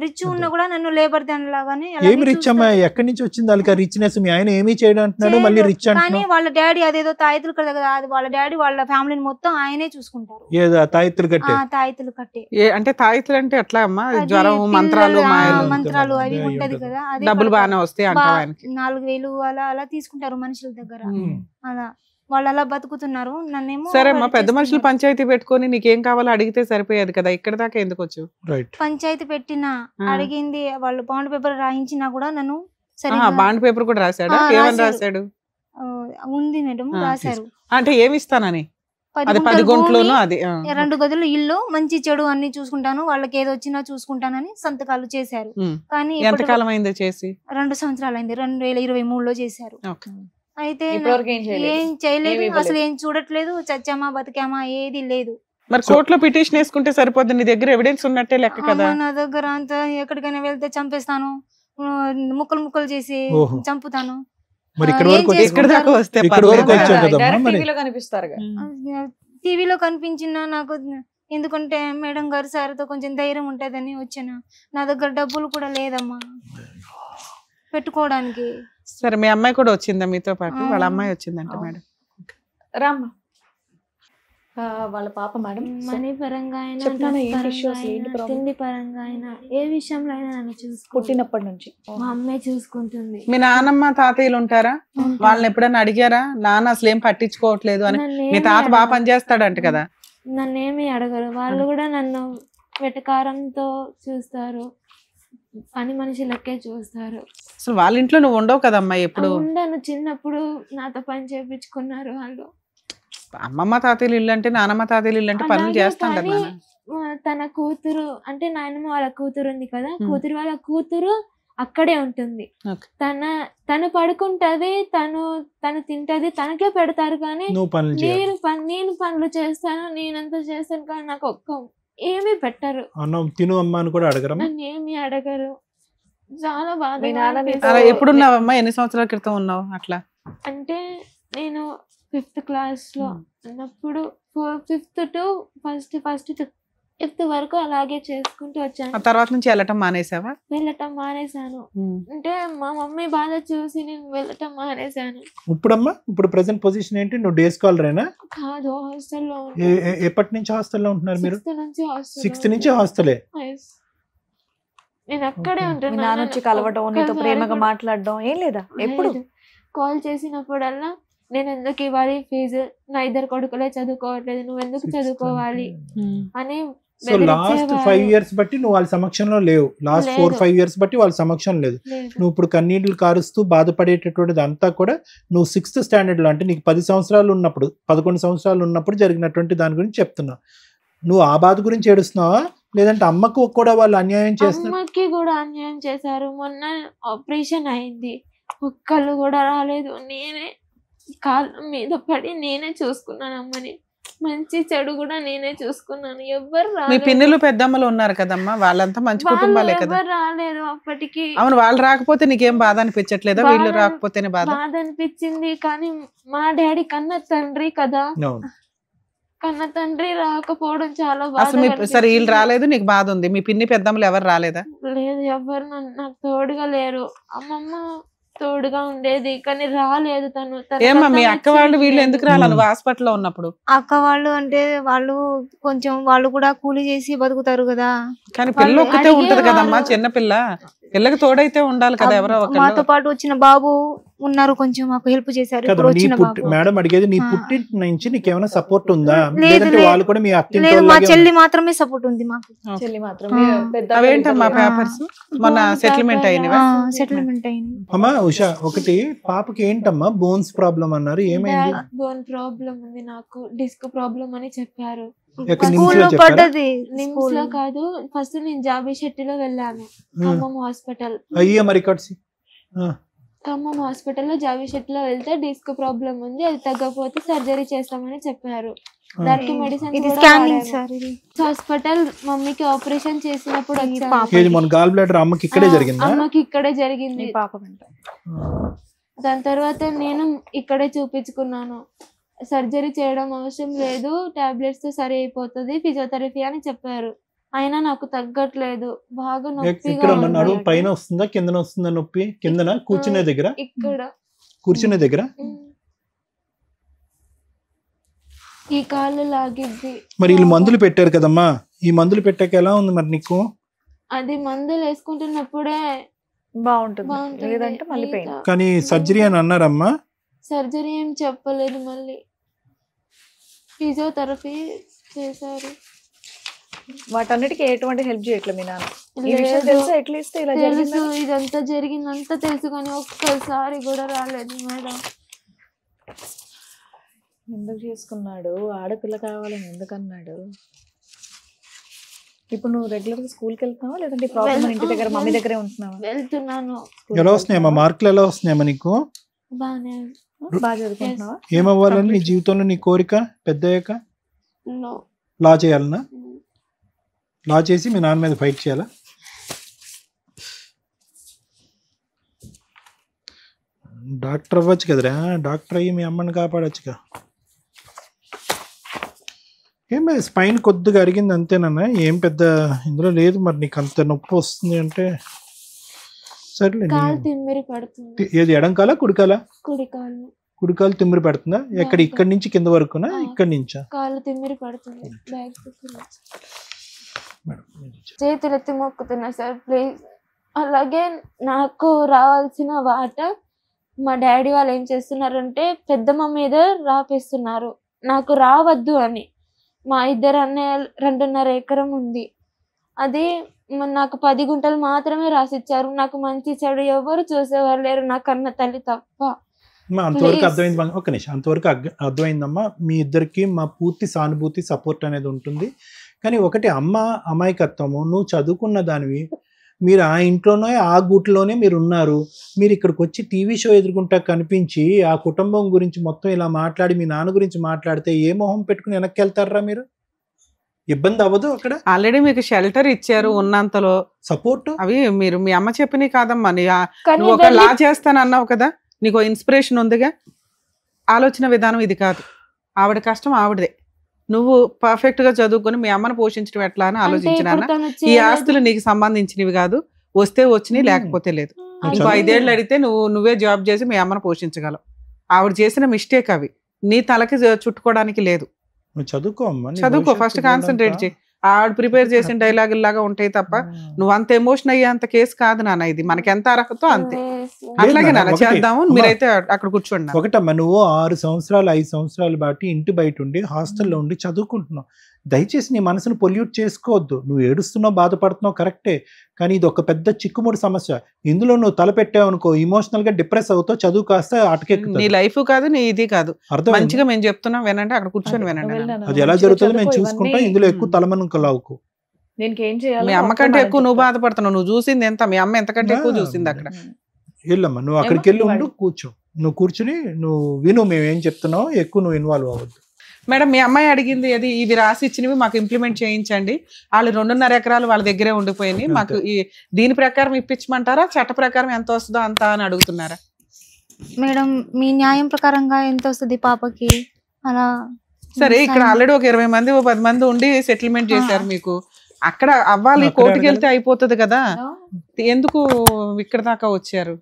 రిచ్ ఉన్నా కూడా నన్ను లేబర్ దాని లాగానే. ఏమి రిచ్ అమ్మా, ఎక్కడి నుంచి వచ్చింది వాళ్ళకి రిచ్నెస్? మీ ఆయన ఏమీ చేయడం అంటున్నాడు, మళ్ళీ రిచ్ అంటున్నాడు. కానీ వాళ్ళ డాడీ అదేదో తాయితులు కదా, వాళ్ళ డాడీ వాళ్ళ ఫ్యామిలీని మొత్తం ఆయనే చూసుకుంటారు. ఏదో తాయితులు కట్టే? తాయితులు కట్టే. అంటే తాయితులు అంటే ఎట్లా అమ్మా? జ్వరం, మంత్రాలు అవి ఉంటది కదా, డబ్బులు బాగానే వస్తాయి. 4,000 అలా తీసుకుంటారు మనుషుల దగ్గర, అలా వాళ్ళు అలా బతుకుతున్నారు. నన్నేమో సరే అమ్మా, పెద్ద మనుషులు పంచాయతీ పెట్టుకొని నీకేం కావాలో అడిగితే సరిపోయేది కదా, ఇక్కడ దాకా ఎందుకు వచ్చావు? పంచాయతీ పెట్టినా అడిగింది, వాళ్ళు బాండ్ పేపర్ రాయించినా కూడా నన్ను బాండ్ పేపర్ కూడా రాశాడు. ఏమని రాశాడు? ఉంది మేడం, రాశారు. అంటే ఏమి ఇస్తానని? 10 అది 10 గుంటల గుంటలోను భూమి, అది 2 గదులు ఇల్లు, మంచి చెడు అన్ని చూసుకుంటాను, వాళ్ళకి ఏదో వచ్చినా చూసుకుంటానని సంతకాలు చేశారు. కానీ ఎంత కాలం అయింది చేసి? 2 సంవత్సరాలు అయింది, 2023లో చేశారు. ఓకే. అయితే ఇప్పటివరకు ఏం ఏం చేయలేదు, ఏమీ అసలు ఏం చూడట్లేదు, చచ్చామా బతికామా ఏది లేదు. మరి కోర్టులో పిటిషన్ వేసుకుంటే సరిపోద్ది, నీ దగ్గర ఎవిడెన్స్ ఉన్నట్టే లెక్క కదా. అమ్మ, నా దగ్గర అంతా ఎక్కడికైనా వెళ్తే చంపేస్తాను, ముక్కలు ముక్కలు చేసి చంపుతాను. మరి ఇక్కడ ఏం వరకు చేసుకుంటారు? ఇక్కడ దాకా వస్తే ఇక్కడ వరకు పర్లేదా? వచ్చావు కదమ్మా డైరెక్ట్ మరి. టీవీలో కనిపిస్తారుగా. టీవీలో కనిపించిన నాకు, ఎందుకంటే మేడం గారు సార్తో కొంచెం ధైర్యం ఉంటుందని వచ్చాను. నా దగ్గర డబ్బులు కూడా లేదమ్మా పెట్టుకోవడానికి. సరే, మీ అమ్మాయి కూడా వచ్చిందా మీతో పాటు? వాళ్ళ అమ్మాయి వచ్చిందంట మేడం. రామ్మా. వాళ్ళ పాప మేడం మనీ పరంగా అయినా, చెప్పినాను, డ్రెస్ ఏంటి పరంగా issues, ఏంటి అయినా, problem? తిండి పరంగా అయినా, ఏ విషయంలో అయినా నన్ను చూసుకుంటుంది. పుట్టినప్పటి నుంచి మా అమ్మే చూసుకుంటుంది. మీ నానమ్మ తాతయ్యలు ఉంటారా? వాళ్ళని ఎప్పుడైనా అడిగారా నాన్న అసలు ఏం పట్టించుకోవట్లేదు అని? మీ తాత బాగా పనిచేస్తాడంట కదా. నన్నేమి అడగరు, వాళ్ళు కూడా నన్ను వెటకారంతో చూస్తారు, పని మనిషి లెక్కే చూస్తారు. అసలు వాళ్ళ ఇంట్లో నువ్వు ఉండవు కదమ్మా ఎప్పుడు. ఉండను, చిన్నప్పుడు నాతో పని చేపించుకున్నారు వాళ్ళు. అమ్మమ్మ తాతయ్యలు ఇల్లు అంటే, నానమ్మ తాతయ్యలు ఇల్లు అంటే పనులు అలాగే, చేస్తాం కదా కానీ నాన్న. తన కూతురు అంటే నాయనమ్మ వాళ్ళ కూతురు ఉంది కదా, కూతురు వాళ్ళ కూతురు అక్కడే ఉంటుంది. Okay. తను పడుకుంటది, తను తింటది, తనకే పెడతారు. కానీ నువ్వు పనులు చేయాలి. నేను పనులు చేస్తాను, నేనంతా చేస్తాను, కానీ నాకు ఏమీ పెట్టరు. అన్నం తిను అమ్మ అని కూడా అడగరమ్మా. నన్ను ఏమి అడగరు. చాలా మీ బాధగా నాన్న అనిపిస్తుంది. అలా ఎప్పుడున్నావమ్మా? ఎన్ని సంవత్సరాల క్రితం ఉన్నావు అట్లా? అంటే నేను 5th క్లాస్ లో ఉన్నప్పుడు 5th to first to 5th వరకు అలాగే చేసుకుంటూ వచ్చాను. ఆ తర్వాత నుంచి వెళ్ళటం మానేసావా? వెళ్ళటం మానేశాను. అంటే మా మమ్మీ బాధ చూసి నేను వెళ్ళటం మానేశాను. ఇప్పుడమ్మా ఇప్పుడు ప్రెసెంట్ పొజిషన్ ఏంటి? నువ్వు డే స్కాలరేనా? కాదు, హాస్టల్లో ఎప్పటి నుంచి హాస్టల్లో ఉంటున్నారు మీరు? 6th నుంచి హాస్టల్. 6th నుంచి హాస్టలే. నేను అక్కడే Okay. మీ ఉంటున్నాను. నాన్న వచ్చి కలవడం, నీతో ప్రేమగా మాట్లాడడం ఏం లేదా? ఎప్పుడు కాల్ చేసినప్పుడల్లా నేను ఎందుకు ఇవ్వాలి ఫీజు, నా 2 కొడుకులే చదువుకోవట్లేదు, నువ్వు ఎందుకు చదువుకోవాలి అని సో లాస్ట్ 5 years బట్టి నువ్వు వాళ్ళ సమక్షంలో లేవు. లాస్ట్ 4-5 years బట్టి వాళ్ళ సమక్షం లేదు. నువ్వు ఇప్పుడు కన్నీళ్లు కారుస్తూ బాధపడేటటువంటిది అంతా కూడా నువ్వు 6th standard లో, అంటే నీకు 10 సంవత్సరాలు ఉన్నప్పుడు, 11 సంవత్సరాలు ఉన్నప్పుడు జరిగినటువంటి దాని గురించి చెప్తున్నావు. నువ్వు ఆ బాధ గురించి ఏడుస్తున్నావా, లేదంటే అమ్మకు కూడా వాళ్ళు అన్యాయం చేస్తున్నారు? అమ్మకి కూడా అన్యాయం చేశారు. మొన్న ఆపరేషన్ అయింది, ఒక్కళ్ళు కూడా రాలేదు. నేనే కాళ్ళ మీద పడి నేనే చూసుకున్నాను అమ్మని. మంచి చెడు కూడా నేనే చూసుకున్నాను. ఎవ్వరు మీ రాలేదు. పిన్నులు పెద్దమ్మలు ఉన్నారు కదమ్మా, వాళ్ళంతా మంచి కుటుంబాలే కదా. ఎవరు రాలేదు అప్పటికి. అవును, వాళ్ళు రాకపోతే నీకేం బాధ అనిపించట్లేదా? వీళ్ళు రాకపోతేనే బాధ అనిపించింది. కానీ మా డాడీ కన్న తండ్రి కదా, అవును. కన్న తండ్రి రాకపోవడం చాలా అసలు బాధ. సరే, వీళ్ళు రాలేదు, నీకు బాధ ఉంది. మీ పిన్ని పెద్దమ్మలు ఎవరు రాలేదా? లేదు, ఎవరు నాకు తోడుగా లేరు. అమ్మమ్మ తోడుగా ఉండేది, కానీ రాలేదు తను. ఏమ్మా మీ అక్క వాళ్ళు వీళ్ళు ఎందుకు రాలా నువ్వు హాస్పిటల్లో ఉన్నప్పుడు? అక్క వాళ్ళు అంటే వాళ్ళు కొంచెం వాళ్ళు కూడా కూలి చేసి బతుకుతారు కదా. కానీ పిల్ల ఒక్కతే ఉంటది కదమ్మా, చిన్న పిల్ల, పిల్లకి తోడైతే ఉండాలి కదా ఎవరో ఒకరు. మాతో పాటు వచ్చిన బాబు ఉన్నారు, కొంచెం మాకు హెల్ప్ చేశారు. కదా, ఇప్పుడు నీ వచ్చిన పుట్టి బాబు మేడం అడిగేది నీ పుట్టింటి నుంచి నీకేమైనా సపోర్ట్ ఉందా? లేదు, లేదంటే లేదు. వాళ్ళు కూడా మీ అత్తింటి లేదు, మా వాళ్ళలాగే చెల్లి మాత్రమే సపోర్ట్ ఉంది మాకు. చెల్లి మాత్రం ఆ. పెద్ద అవేంటమ్మా పేపర్స్ మొన్న సెటిల్మెంట్ అయినవా? సెటిల్మెంట్ అయింది. అమ్మా ఉషా, ఒకటి పాపకి ఏంటమ్మా బోన్స్ ప్రాబ్లం అన్నారు, ఏమైంది? బోన్ ప్రాబ్లం ఉంది, నాకు డిస్క్ ప్రాబ్లం అని చెప్పారు. ఎక్కడ నిమ్స్ స్కూల్లో లో చెప్పారా? పడ్డది. నిమ్స్ లో కాదు, ఫస్ట్ నేను జాబీ శెట్టిలో వెళ్ళాను, ఖమ్మం హాస్పిటల్. అయ్యే మరి రికార్డ్స్. ఖమ్మం హాస్పిటల్లో జాబీ శెట్టిలో వెళ్తే డిస్క్ ప్రాబ్లం ఉంది, అది తగ్గకపోతే సర్జరీ చేస్తామని చెప్పారు. దానికి మెడిసిన్ ఇది స్కానింగ్ సార్. ఇది హాస్పిటల్ మమ్మీకి ఆపరేషన్ చేసినప్పుడు వచ్చాను. పాప. ఏది మన గాల్ బ్లాడర్ అమ్మకి ఇక్కడే జరిగిందా? అమ్మకి ఇక్కడే జరిగింది. నీ పాప వెంట దాని తర్వాత నేను ఇక్కడే చూపించుకున్నాను. సర్జరీ చేయడం అవసరం లేదు, టాబ్లెట్స్ తో సరి అయిపోతుంది, ఫిజియోథెరపీ అని చెప్పారు. అయినా నాకు తగ్గట్లేదు, బాగా నొప్పిగా ఇక్కడ ఉంది. నడుము పైన వస్తుందా కిందన వస్తుందా నొప్పి? కిందన కూర్చునే దగ్గర? ఇక్కడ కూర్చునే దగ్గర. ఈ కాళ్ళు లాగిద్ది. మరి వీళ్ళు మందులు పెట్టారు కదమ్మా, ఈ మందులు పెట్టాక ఎలా ఉంది మరి నీకు? అది మందులు వేసుకుంటున్నప్పుడే బాగుంటుంది, బాగుంటుంది. లేదంటే మళ్ళీ పెయిన్. కానీ సర్జరీ అని అన్నారమ్మా? సర్జరీ ఏం చెప్పలేదు, మళ్ళీ ఫిజియోథెరపీ చేశారు. వాటన్నిటికీ ఎటువంటి హెల్ప్ చేయట్లేదు మీ నాన్న? ఈ విషయం లేదు. తెలుసా? ఎట్లీస్ట్ ఇలా తెలుసు, జరిగిందని? ఇదంతా జరిగిందంతా తెలుసు, కానీ ఒక్కసారి కూడా రాలేదు మేడం. ఎందుకు చేసుకున్నాడు? ఆడపిల్ల కావాలని ఎందుకన్నాడు? ఇప్పుడు నువ్వు రెగ్యులర్ గా స్కూల్కి వెళ్తున్నావా లేదంటే ప్రాబ్లం ఇంటి దగ్గర మమ్మీ దగ్గరే ఉంటున్నావా? వెళ్తున్నాను. ఎలా వస్తున్నాయమ్మా మార్కులు? ఎలా వస్తున్నాయమ్మా నీకు? బాగా చదువుకుంటున్నావా? ఏమవ్వాలని నీ జీవితంలో నీ కోరిక? పెద్ద అయ్యాక లా చేయాలన్నా? లా చేసి మీ నాన్న మీద ఫైట్ చేయాలా? డాక్టర్ అవ్వచ్చు కదరా, డాక్టర్ అయ్యి మీ అమ్మని కాపాడచ్చుగా. ఏమే స్పైన్ కొద్దిగా అరిగింది అంతేనన్నా, ఏం పెద్ద ఇందులో లేదు. మరి నీకు అంత నొప్పి వస్తుంది అంటే సరేలే. తిమ్మిరి పడుతుంది. ఏది ఎడంకాల కుడికాల? కుడికాలు. కుడికాలు తిమ్మిరి పడుతుందా? ఎక్కడ? ఇక్కడి నుంచి కింద వరకునా? ఇక్కడి నుంచా? కాలు తిమ్మిరి పడుతుంది. చేతులెత్తి మొక్కుతున్నా సార్ ప్లీజ్. అలాగే నాకు రావాల్సిన వాటా మా డాడీ వాళ్ళు ఏం చేస్తున్నారంటే పెద్దమ్మ మీద రాపిస్తున్నారు, నాకు రావద్దు అని. మా ఇద్దరు అన్నయ్య 2.5 ఎకరం ఉంది, అది నాకు 10 గుంటలు మాత్రమే రాసిచ్చారు. నాకు మంచి చెడు ఎవరు చూసేవారు లేరు, నా కన్న తల్లి తప్ప. అంతవరకు అర్థమైంది. ఒక నిమిషం, అంతవరకు అర్థమైందమ్మా. మీ ఇద్దరికి మా పూర్తి సానుభూతి, సపోర్ట్ అనేది ఉంటుంది. కానీ ఒకటి, అమ్మ అమాయకత్వము, నువ్వు చదువుకున్న దానివి, మీరు ఆ ఇంట్లోనే ఆ గూట్లోనే మీరు ఉన్నారు. మీరు ఇక్కడికి వచ్చి టీవీ షో ఎదుర్కొంటా కనిపించి ఆ కుటుంబం గురించి మొత్తం ఇలా మాట్లాడి మీ నాన్న గురించి మాట్లాడితే ఏ మొహం పెట్టుకుని వెనక్కి వెళ్తారా? మీరు ఇబ్బంది అవ్వదు అక్కడ? ఆల్రెడీ మీకు షెల్టర్ ఇచ్చారు ఉన్నంతలో, సపోర్ట్. అవి మీరు మీ అమ్మ చెప్పినవి కాదమ్మా. నువ్వు ఒక లా చేస్తాను అన్నావు కదా, నీకు ఇన్స్పిరేషన్ ఉందిగా. ఆలోచన విధానం ఇది కాదు. ఆవిడ కష్టం ఆవిడదే. నువ్వు పర్ఫెక్ట్ గా చదువుకొని మీ అమ్మను పోషించడం ఎట్లా అని ఆలోచించినా. ఈ ఆస్తులు నీకు సంబంధించినవి కాదు, వస్తే వచ్చినాయి లేకపోతే లేదు. ఇంకో 5 ఏళ్ళు అడిగితే నువ్వే జాబ్ చేసి మీ అమ్మను పోషించగలవు. ఆవిడ చేసిన మిస్టేక్ అవి, నీ తలకి చుట్టుకోవడానికి లేదు. చదువుకో, ఫస్ట్ కాన్సన్ట్రేట్ చేయి. ఆవిడ ప్రిపేర్ చేసిన డైలాగులు లాగా ఉంటాయి తప్ప నువ్వు అంత ఎమోషన్ అయ్యే అంత కేసు కాదు నాన్న. ఇది మనకి ఎంత అర్హతో అంతే. అట్లాగే నాన్న చేద్దాము, మీరైతే అక్కడ కూర్చోండి. ఒకటమ్మా, నువ్వు 6 సంవత్సరాలు 5 సంవత్సరాలు బట్టి ఇంటి బయట ఉండి హాస్టల్లో ఉండి చదువుకుంటున్నావు. దయచేసి నీ మనసును పొల్యూట్ చేసుకోవద్దు. నువ్వు ఏడుస్తున్నావు, బాధపడుతున్నావు కరెక్టే, కానీ ఇది ఒక పెద్ద చిక్కుముడి సమస్య. ఇందులో నువ్వు తలపెట్టావు అనుకో, ఇమోషనల్ గా డిప్రెస్ అవుతావు, చదువు కాస్త అటకెక్కుతుంది. నీ లైఫ్ కాదు, నీ ఇది కాదు. మంచిగా మేము చెప్తున్నాం వినండి, అక్కడ కూర్చొని వినండి. అది ఎలా జరుగుతుందో మేము చూసుకుంటాం. ఇందులో ఎక్కువ తలమనుకలావుకు. మీ అమ్మకంటే ఎక్కువ నువ్వు బాధపడుతున్నావు. నువ్వు చూసింది ఎంత, మీ అమ్మ ఎంతకంటే ఎక్కువ చూసింది అక్కడ. వెళ్ళమ్మా, నువ్వు అక్కడికి వెళ్ళి ఉండు, కూర్చో. నువ్వు కూర్చుని నువ్వు విను మేము ఏం చెప్తున్నావు, ఎక్కువ నువ్వు ఇన్వాల్వ్ అవ్వద్దు. మేడం, మీ అమ్మాయి అడిగింది అది, ఇవి రాసి ఇచ్చినవి మాకు ఇంప్లిమెంట్ చేయించండి. వాళ్ళు 2.5 ఎకరాలు వాళ్ళ దగ్గరే ఉండిపోయినాయి, మాకు దీని ప్రకారం ఇప్పించమంటారా, చట్ట ప్రకారం ఎంత వస్తుందో అంత అని అడుగుతున్నారా? మేడం, మీ న్యాయం ప్రకారంగా ఎంత వస్తుంది పాపకి అలా? సరే, ఇక్కడ ఆల్రెడీ ఒక 20 మంది 10 మంది ఉండి సెటిల్మెంట్ చేశారు. మీకు అక్కడ అవ్వాలి, కోర్టుకి వెళ్తే అయిపోతుంది కదా, ఎందుకు ఇక్కడ దాకా వచ్చారు?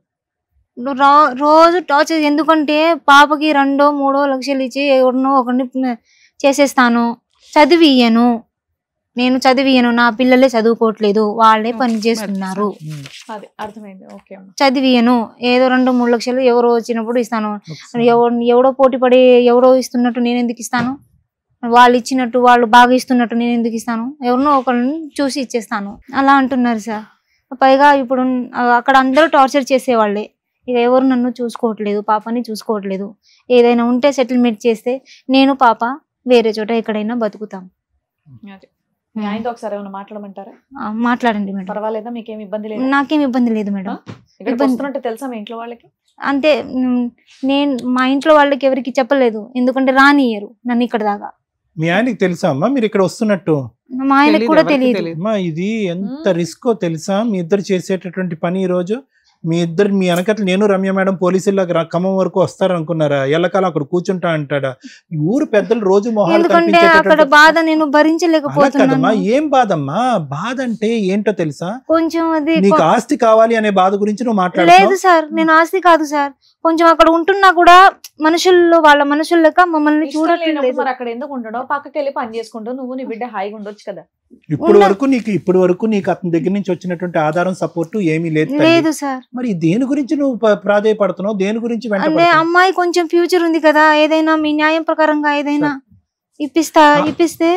రోజు టార్చర్. ఎందుకంటే పాపకి 2-3 లక్షలు ఇచ్చి ఎవరినో ఒకరిని చేసేస్తాను, నేను చదివియను, నా పిల్లలే చదువుకోవట్లేదు, వాళ్ళే పని చేస్తున్నారు, చదివియను, ఏదో 2-3 లక్షలు ఎవరో వచ్చినప్పుడు ఇస్తాను. ఎవడో పోటీ పడి ఎవరో ఇస్తున్నట్టు నేను ఎందుకు ఇస్తాను? వాళ్ళు ఇచ్చినట్టు, వాళ్ళు బాగా ఇస్తున్నట్టు నేను ఎందుకు ఇస్తాను? ఎవరినో ఒకరిని చూసి ఇచ్చేస్తాను అలా అంటున్నారు సార్. పైగా ఇప్పుడు అక్కడ అందరూ టార్చర్ చేసేవాళ్ళే. ఇక ఎవరు నన్ను చూసుకోవట్లేదు, పాపని చూసుకోవట్లేదు. ఏదైనా ఉంటే సెటిల్మెంట్ చేస్తే నేను పాప వేరే చోట ఎక్కడైనా బతుకుతాం. మాట్లాడమంటారా? మాట్లాడండి మేడం. పర్వాలేదా? మీకేం ఇబ్బంది లేదు? నాకేం ఇబ్బంది లేదు మేడం. తెలుసా మీ ఇంట్లో వాళ్ళకి? అంటే నేను మా ఇంట్లో వాళ్ళకి ఎవరికి చెప్పలేదు, ఎందుకంటే రానియరు నన్ను ఇక్కడ దాకా. మీ ఆయనకి తెలుసా అమ్మా మీరు ఇక్కడ వస్తున్నట్టు? మా ఆయనకు కూడా తెలియదు. ఇది ఎంత రిస్కో తెలుసా మీ ఇద్దరు చేసేటటువంటి పని. ఈ రోజు మీ వెనకట్లు నేను రమ్య మేడం పోలీసుల్లాగా ఖమ్మం వరకు వస్తారు అనుకున్నారా? ఎల్లకాలం అక్కడ కూర్చుంటా అంటాడా? ఊరు పెద్దలు రోజు మొహాలు అక్కడ బాధ నేను భరించలేకపోతున్నా. ఏం బాధమ్మా? బాధ అంటే ఏంటో తెలుసా? కొంచెం అది నీకు ఆస్తి కావాలి అనే బాధ గురించి నువ్వు మాట్లాడలేదు. లేదు సార్, నేను ఆస్తి కాదు సార్, కొంచెం అక్కడ ఉంటున్నా కూడా మనుషుల్లో వాళ్ళ మనుషుల లెక్క మమ్మల్ని చూడలేదు. అక్కడ ఎందుకు ఉండడం? పక్కకి వెళ్ళి పని చేసుకుంటూ నువ్వు నీ బిడ్డ హాయిగా ఉండొచ్చు కదా. ఇప్పుడు వరకు నీకు అతని దగ్గర నుంచి వచ్చినటువంటి ఆధారం సపోర్ట్ ఏమీ లేదు సార్. మరి దేని గురించి నువ్వు ప్రాధాయపడుతున్నావు? దేని గురించి? అంటే అమ్మాయి కొంచెం ఫ్యూచర్ ఉంది కదా, ఏదైనా మీ న్యాయం ప్రకారంగా ఏదైనా ఇప్పిస్తే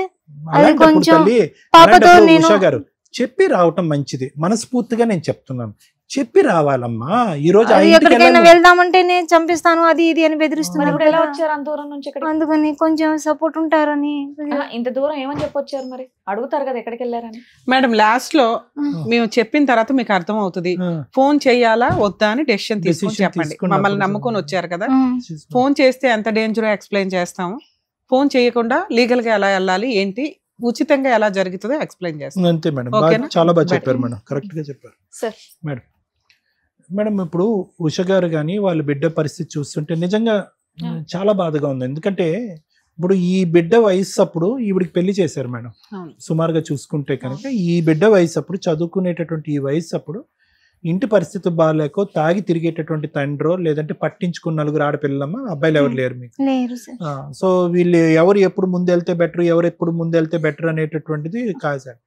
అది కొంచెం పాపతో నేను చెప్పి రావటం మంచిది. మనస్ఫూర్తిగా నేను చెప్తున్నాను, చెప్పి రావాలమ్మా. ఈ రోజు అది ఎక్కడికైనా వెళ్దామంటే నేను చంపిస్తాను అది ఇది అని బెదిరిస్తున్నారు ఇప్పుడు ఎలా కదా. వచ్చారు అంత దూరం నుంచి ఇక్కడ? అందుకని కొంచెం సపోర్ట్ ఉంటారని. ఇంత దూరం ఏమని చెప్పొచ్చారు మరి? అడుగుతారు కదా ఎక్కడికి వెళ్ళారని. మేడం లాస్ట్ లో మేము చెప్పిన తర్వాత మీకు అర్థం అవుతుంది, ఫోన్ చేయాలా వద్దా అని డెసిషన్ తీసుకొని చెప్పండి. మమ్మల్ని నమ్ముకొని వచ్చారు కదా, ఫోన్ చేస్తే ఎంత డేంజర్ ఎక్స్ప్లెయిన్ చేస్తాము, ఫోన్ చేయకుండా లీగల్ గా ఎలా వెళ్ళాలి ఏంటి, ఉచితంగా ఎలా జరుగుతుందో ఎక్స్ప్లెయిన్ చేస్తాం. అంతే మేడం, చాలా బాగా చెప్పారు మేడం, కరెక్ట్ గా చెప్పారు సార్. మేడం ఇప్పుడు ఉష గారు కానీ వాళ్ళ బిడ్డ పరిస్థితి చూస్తుంటే నిజంగా చాలా బాధగా ఉంది. ఎందుకంటే ఇప్పుడు ఈ బిడ్డ వయసు అప్పుడు ఈవిడికి పెళ్లి చేశారు మేడం. సుమారుగా చూసుకుంటే కనుక ఈ బిడ్డ వయసు అప్పుడు, చదువుకునేటటువంటి ఈ వయసు అప్పుడు ఇంటి పరిస్థితి బాగాలేకో తాగి తిరిగేటటువంటి తండ్రో లేదంటే పట్టించుకున్న నలుగురు ఆడపిల్లమ్మ, అబ్బాయిలు ఎవరు లేరు మీకు. సో వీళ్ళు ఎవరు ఎప్పుడు ముందెళ్తే బెటర్, ఎవరు ఎప్పుడు ముందెళ్తే బెటర్ అనేటటువంటిది కాదు సార్.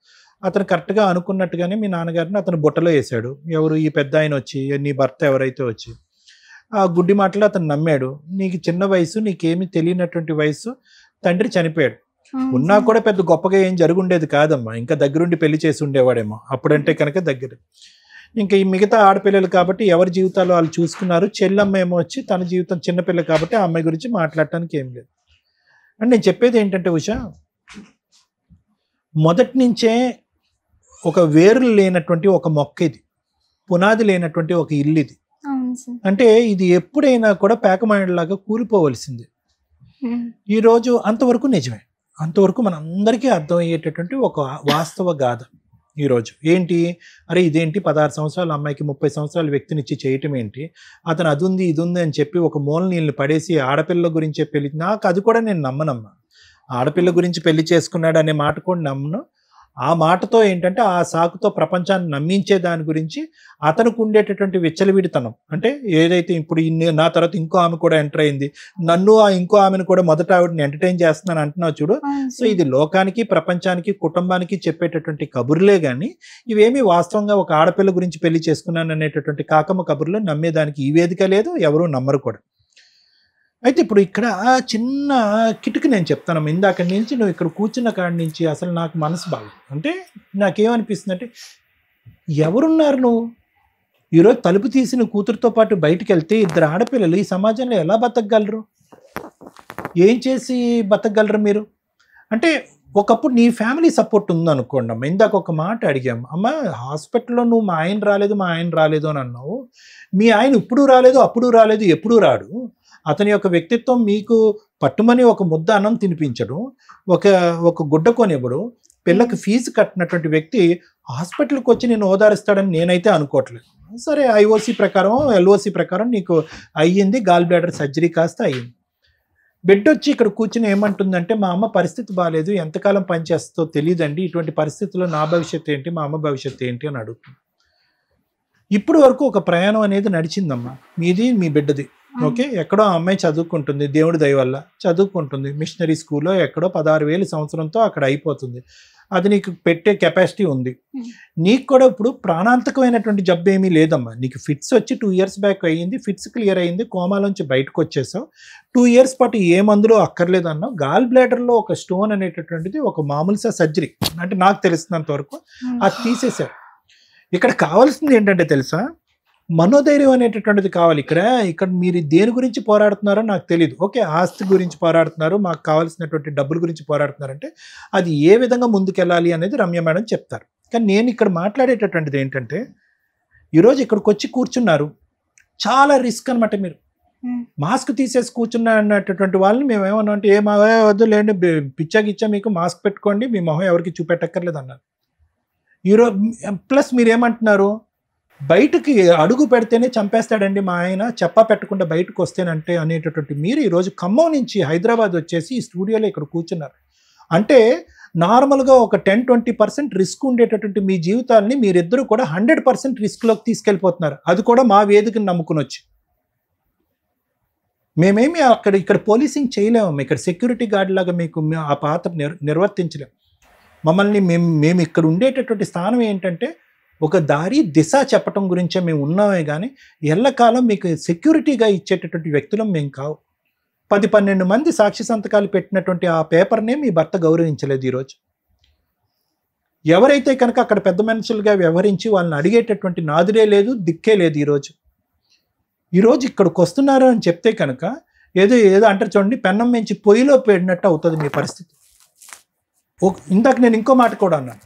అతను కరెక్ట్గా అనుకున్నట్టుగానే మీ నాన్నగారిని అతను బుట్టలో వేశాడు. ఎవరు ఈ పెద్ద ఆయన వచ్చి, నీ భర్త ఎవరైతే వచ్చి ఆ గుడ్డి మాటలు అతను నమ్మాడు. నీకు చిన్న వయసు, నీకేమి తెలియనటువంటి వయసు, తండ్రి చనిపోయాడు. ఉన్నా కూడా పెద్ద గొప్పగా ఏం జరుగుండేది కాదమ్మా, ఇంకా దగ్గరుండి పెళ్లి చేసి ఉండేవాడేమో అప్పుడంటే కనుక దగ్గర. ఇంకా ఈ మిగతా ఆడపిల్లలు కాబట్టి ఎవరి జీవితాలు వాళ్ళు చూసుకున్నారు. చెల్లమ్మ ఏమో వచ్చి తన జీవితం చిన్నపిల్ల కాబట్టి ఆ అమ్మాయి గురించి మాట్లాడటానికి ఏం లేదు. అండ్ నేను చెప్పేది ఏంటంటే ఉషా, మొదటి నుంచే ఒక వేర్లు లేనటువంటి ఒక మొక్క ఇది, పునాది లేనటువంటి ఒక ఇల్లు ఇది. అంటే ఇది ఎప్పుడైనా కూడా పేకమాయలాగా కూలిపోవలసింది. ఈరోజు అంతవరకు నిజమే, అంతవరకు మనందరికీ అర్థమయ్యేటటువంటి ఒక వాస్తవ గాథ. ఈరోజు ఏంటి, అరే ఇదేంటి 16 సంవత్సరాల అమ్మాయికి 30 సంవత్సరాల వ్యక్తినిచ్చి చేయటం ఏంటి, అతను అది ఉంది ఇది ఉంది అని చెప్పి ఒక మూల నీళ్ళని పడేసి ఆడపిల్ల గురించే పెళ్లి. నాకు అది కూడా నేను నమ్మనమ్మా, ఆడపిల్ల గురించి పెళ్లి చేసుకున్నాడు అనే మాట కూడా నమ్మను. ఆ మాటతో ఏంటంటే ఆ సాకుతో ప్రపంచాన్ని నమ్మించే దాని గురించి అతనికి ఉండేటటువంటి విచ్చలవిడితనం. అంటే ఏదైతే ఇప్పుడు నా తర్వాత ఇంకో ఆమె కూడా ఎంటర్ అయింది, నన్ను ఆ ఇంకో ఆమెను కూడా మొదట ఆవిడని ఎంటర్టైన్ చేస్తున్నాను అంటున్నావు చూడు. సో ఇది లోకానికి, ప్రపంచానికి, కుటుంబానికి చెప్పేటటువంటి కబుర్లే కానీ ఇవేమీ వాస్తవంగా ఒక ఆడపిల్ల గురించి పెళ్లి చేసుకున్నాను అనేటటువంటి కాకమ్మ కబుర్లు నమ్మేదానికి ఈ వేదిక లేదు, ఎవరూ నమ్మరు కూడా. అయితే ఇప్పుడు ఇక్కడ చిన్న కిటుకు నేను చెప్తాను. ఇందాక నుంచి నువ్వు ఇక్కడ కూర్చున్న కాడి నుంచి అసలు నాకు మనసు బాగా, అంటే నాకేమనిపిస్తుంది అంటే, ఎవరున్నారు నువ్వు ఈరోజు తలుపు తీసిన కూతురుతో పాటు బయటికి వెళ్తే ఇద్దరు ఆడపిల్లలు ఈ సమాజంలో ఎలా బతకగలరు, ఏం చేసి బతకగలరు మీరు? అంటే ఒకప్పుడు నీ ఫ్యామిలీ సపోర్ట్ ఉందనుకోండి అమ్మ. ఇందాక ఒక మాట అడిగాము, అమ్మ హాస్పిటల్లో నువ్వు మా ఆయన రాలేదు అని అన్నావు. మీ ఆయన ఇప్పుడు రాలేదు, అప్పుడు రాలేదు, ఎప్పుడూ రాడు. అతని యొక్క వ్యక్తిత్వం మీకు పట్టుమని ఒక ముద్ద అన్నం తినిపించడు, ఒక గుడ్డ కొనివ్వడు, పిల్లకి ఫీజు కట్టినటువంటి వ్యక్తి హాస్పిటల్కి వచ్చి నేను ఓదారుస్తాడని నేనైతే అనుకోవట్లేదు. సరే ఐఓసి ప్రకారం ఎల్ఓసి ప్రకారం నీకు అయ్యింది, గాల్ బ్లాడర్ సర్జరీ కాస్త అయ్యింది. బిడ్డ వచ్చి ఇక్కడ కూర్చుని ఏమంటుందంటే, మా అమ్మ పరిస్థితి బాగాలేదు, ఎంతకాలం పనిచేస్తుందో తెలియదండి, ఇటువంటి పరిస్థితుల్లో నా భవిష్యత్తు ఏంటి, మా అమ్మ భవిష్యత్తు ఏంటి అని అడుగుతుంది. ఇప్పుడు వరకు ఒక ప్రయాణం అనేది నడిచిందమ్మా, మీది మీ బిడ్డది. ఓకే, ఎక్కడో ఆ అమ్మాయి చదువుకుంటుంది, దేవుడి దయ వల్ల చదువుకుంటుంది, మిషనరీ స్కూల్లో ఎక్కడో 16,000 సంవత్సరంతో అక్కడ అయిపోతుంది. అది నీకు పెట్టే కెపాసిటీ ఉంది. నీకు కూడా ఇప్పుడు ప్రాణాంతకమైనటువంటి జబ్బు ఏమీ లేదమ్మా. నీకు ఫిట్స్ వచ్చి 2 years బ్యాక్ అయ్యింది, ఫిట్స్ క్లియర్ అయ్యింది, కోమాలోంచి బయటకు వచ్చేసావు. 2 years పాటు ఏ మందులో అక్కర్లేదన్నావు. గాల్ బ్లాడర్లో ఒక స్టోన్ అనేటటువంటిది ఒక మామూలు సర్జరీ, అంటే నాకు తెలిసినంత వరకు అది తీసేశారు. ఇక్కడ కావాల్సింది ఏంటంటే తెలుసా, మనోధైర్యం అనేటటువంటిది కావాలి. ఇక్కడ మీరు దేని గురించి పోరాడుతున్నారో నాకు తెలియదు. ఓకే, ఆస్తి గురించి పోరాడుతున్నారు, మాకు కావాల్సినటువంటి డబ్బుల గురించి పోరాడుతున్నారంటే అది ఏ విధంగా ముందుకెళ్ళాలి అనేది రమ్య మేడం చెప్తారు. కానీ నేను ఇక్కడ మాట్లాడేటటువంటిది ఏంటంటే, ఈరోజు ఇక్కడికి వచ్చి కూర్చున్నారు, చాలా రిస్క్ అనమాట. మీరు మాస్క్ తీసేసి కూర్చున్నా అన్నటువంటి వాళ్ళని మేము ఏమన్నా అంటే వద్దు లేండి, పిచ్చాగిచ్చా మీకు మాస్క్ పెట్టుకోండి, మీ మొహం ఎవరికి చూపెట్టక్కర్లేదు అన్నారు. ఈరోజు ప్లస్ మీరేమంటున్నారు, బయటకి అడుగు పెడితేనే చంపేస్తాడండి మా ఆయన, చెప్పా పెట్టకుండా బయటకు వస్తేనంటే అనేటటువంటి మీరు ఈరోజు ఖమ్మం నుంచి హైదరాబాద్ వచ్చేసి ఈ స్టూడియోలో ఇక్కడ కూర్చున్నారు. అంటే నార్మల్గా ఒక 10-20% రిస్క్ ఉండేటటువంటి మీ జీవితాలని మీరిద్దరూ కూడా 100% రిస్క్లోకి తీసుకెళ్ళిపోతున్నారు. అది కూడా మా వేదికను నమ్ముకుని వచ్చి. మేమేమి ఇక్కడ పోలీసింగ్ చేయలేము, ఇక్కడ సెక్యూరిటీ గార్డ్ లాగా మీకు ఆ పాత్ర నిర్వర్తించలేము. మమ్మల్ని మేము ఇక్కడ ఉండేటటువంటి స్థానం ఏంటంటే ఒక దారి దిశ చెప్పటం గురించే మేము ఉన్నామే కానీ ఎల్లకాలం మీకు సెక్యూరిటీగా ఇచ్చేటటువంటి వ్యక్తులం మేము కావు. 10-12 మంది సాక్షి సంతకాలు పెట్టినటువంటి ఆ పేపర్నే మీ భర్త గౌరవించలేదు. ఈరోజు ఎవరైతే కనుక అక్కడ పెద్ద మనుషులుగా వ్యవహరించి వాళ్ళని అడిగేటటువంటి నాదుడే లేదు, దిక్కే లేదు. ఈరోజు ఇక్కడికి వస్తున్నారు అని చెప్తే కనుక ఏదో అంటారు చూడండి, పెన్నం మించి పొయ్యిలో పెట్టినట్టు అవుతుంది మీ పరిస్థితి. ఇందాక నేను ఇంకో మాట కూడా అన్నాను,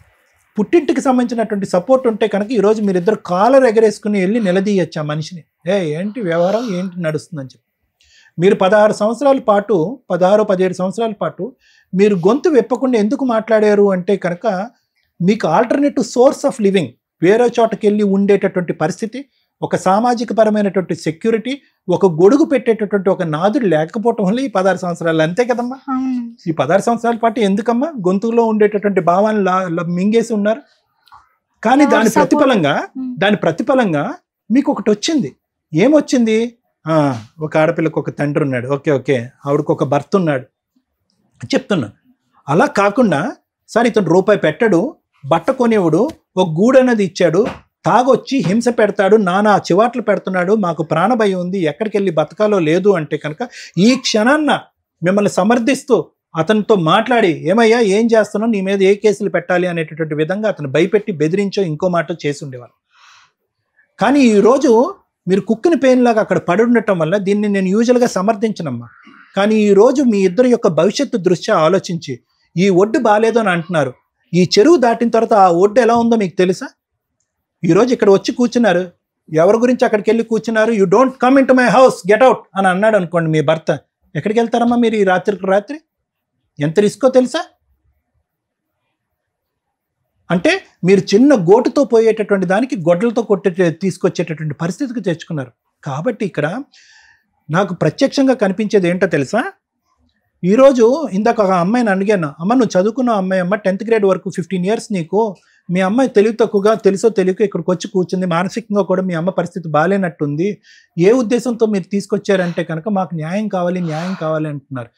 పుట్టింటికి సంబంధించినటువంటి సపోర్ట్ ఉంటే కనుక ఈరోజు మీరిద్దరు కాలర్ ఎగరేసుకుని వెళ్ళి నిలదీయచ్చు ఆ మనిషిని, ఏంటి వ్యవహారం, ఏంటి నడుస్తుందని చెప్పి. మీరు 16 సంవత్సరాల పాటు 17 సంవత్సరాల పాటు మీరు గొంతు విప్పకుండా ఎందుకు మాట్లాడారు అంటే కనుక మీకు ఆల్టర్నేటివ్ సోర్స్ ఆఫ్ లివింగ్, వేరే చోటకి వెళ్ళి ఉండేటటువంటి పరిస్థితి, ఒక సామాజిక పరమైనటువంటి సెక్యూరిటీ, ఒక గొడుగు పెట్టేటటువంటి ఒక నాదుడు లేకపోవటం వల్ల ఈ 16 సంవత్సరాలు. అంతే కదమ్మా, ఈ 16 సంవత్సరాల పాటు ఎందుకమ్మా గొంతులో ఉండేటటువంటి భావాన్ని మింగేసి ఉన్నారు. కానీ దాని ప్రతిఫలంగా మీకు ఒకటి వచ్చింది. ఏమొచ్చింది? ఒక ఆడపిల్లకు ఒక తండ్రి ఉన్నాడు, ఓకే ఆవిడకు ఒక భర్త ఉన్నాడు చెప్తున్నా. అలా కాకుండా సార్ ఇతను రూపాయి పెట్టడు, బట్ట కొనేవాడు, ఒక గూడు అనేది ఇచ్చాడు, తాగొచ్చి హింస పెడతాడు, నానా చివాట్లు పెడుతున్నాడు, మాకు ప్రాణభయం ఉంది, ఎక్కడికి వెళ్ళి బతకాలో లేదు అంటే కనుక ఈ క్షణాన్న మిమ్మల్ని సమర్థిస్తూ అతనితో మాట్లాడి, ఏమయ్యా ఏం చేస్తున్నావు, నీ మీద ఏ కేసులు పెట్టాలి అనేటటువంటి విధంగా అతను భయపెట్టి బెదిరించో ఇంకో మాట చేసి ఉండేవాళ్ళు. కానీ ఈరోజు మీరు కుక్కిన పెయిన్ లాగా అక్కడ పడి ఉండటం వల్ల దీన్ని నేను యూజువల్గా సమర్థించనమ్మా. కానీ ఈరోజు మీ ఇద్దరు యొక్క భవిష్యత్తు దృష్ట్యా ఆలోచించి ఈ ఒడ్డు బాగాలేదు అని అంటున్నారు. ఈ చెరువు దాటిన తర్వాత ఆ ఒడ్డు ఎలా ఉందో మీకు తెలుసా? ఈరోజు ఇక్కడ వచ్చి కూర్చున్నారు, ఎవరి గురించి అక్కడికి వెళ్ళి కూర్చున్నారు, you don't come in to my house, get out అని అన్నాడు అనుకోండి మీ భర్త, ఎక్కడికి వెళ్తారమ్మా మీరు ఈ రాత్రి? ఎంత రిస్కో తెలుసా? అంటే మీరు చిన్న గోటుతో పోయేటటువంటి దానికి గొడ్డలతో తీసుకొచ్చేటటువంటి పరిస్థితికి తెచ్చుకున్నారు. కాబట్టి ఇక్కడ నాకు ప్రత్యక్షంగా కనిపించేది ఏంటో తెలుసా? ఈరోజు ఇందాక ఒక అమ్మాయిని అడిగాను, అమ్మ నువ్వు చదువుకున్న అమ్మాయి అమ్మ 10th grade వరకు 15 years నీకు, మీ అమ్మాయి తెలివి తక్కువగా తెలుసో తెలియక ఇక్కడికి వచ్చి కూర్చుంది, మానసికంగా కూడా మీ అమ్మ పరిస్థితి బాగాలేనట్టుంది, ఏ ఉద్దేశంతో మీరు తీసుకొచ్చారంటే కనుక మాకు న్యాయం కావాలి అంటున్నారు.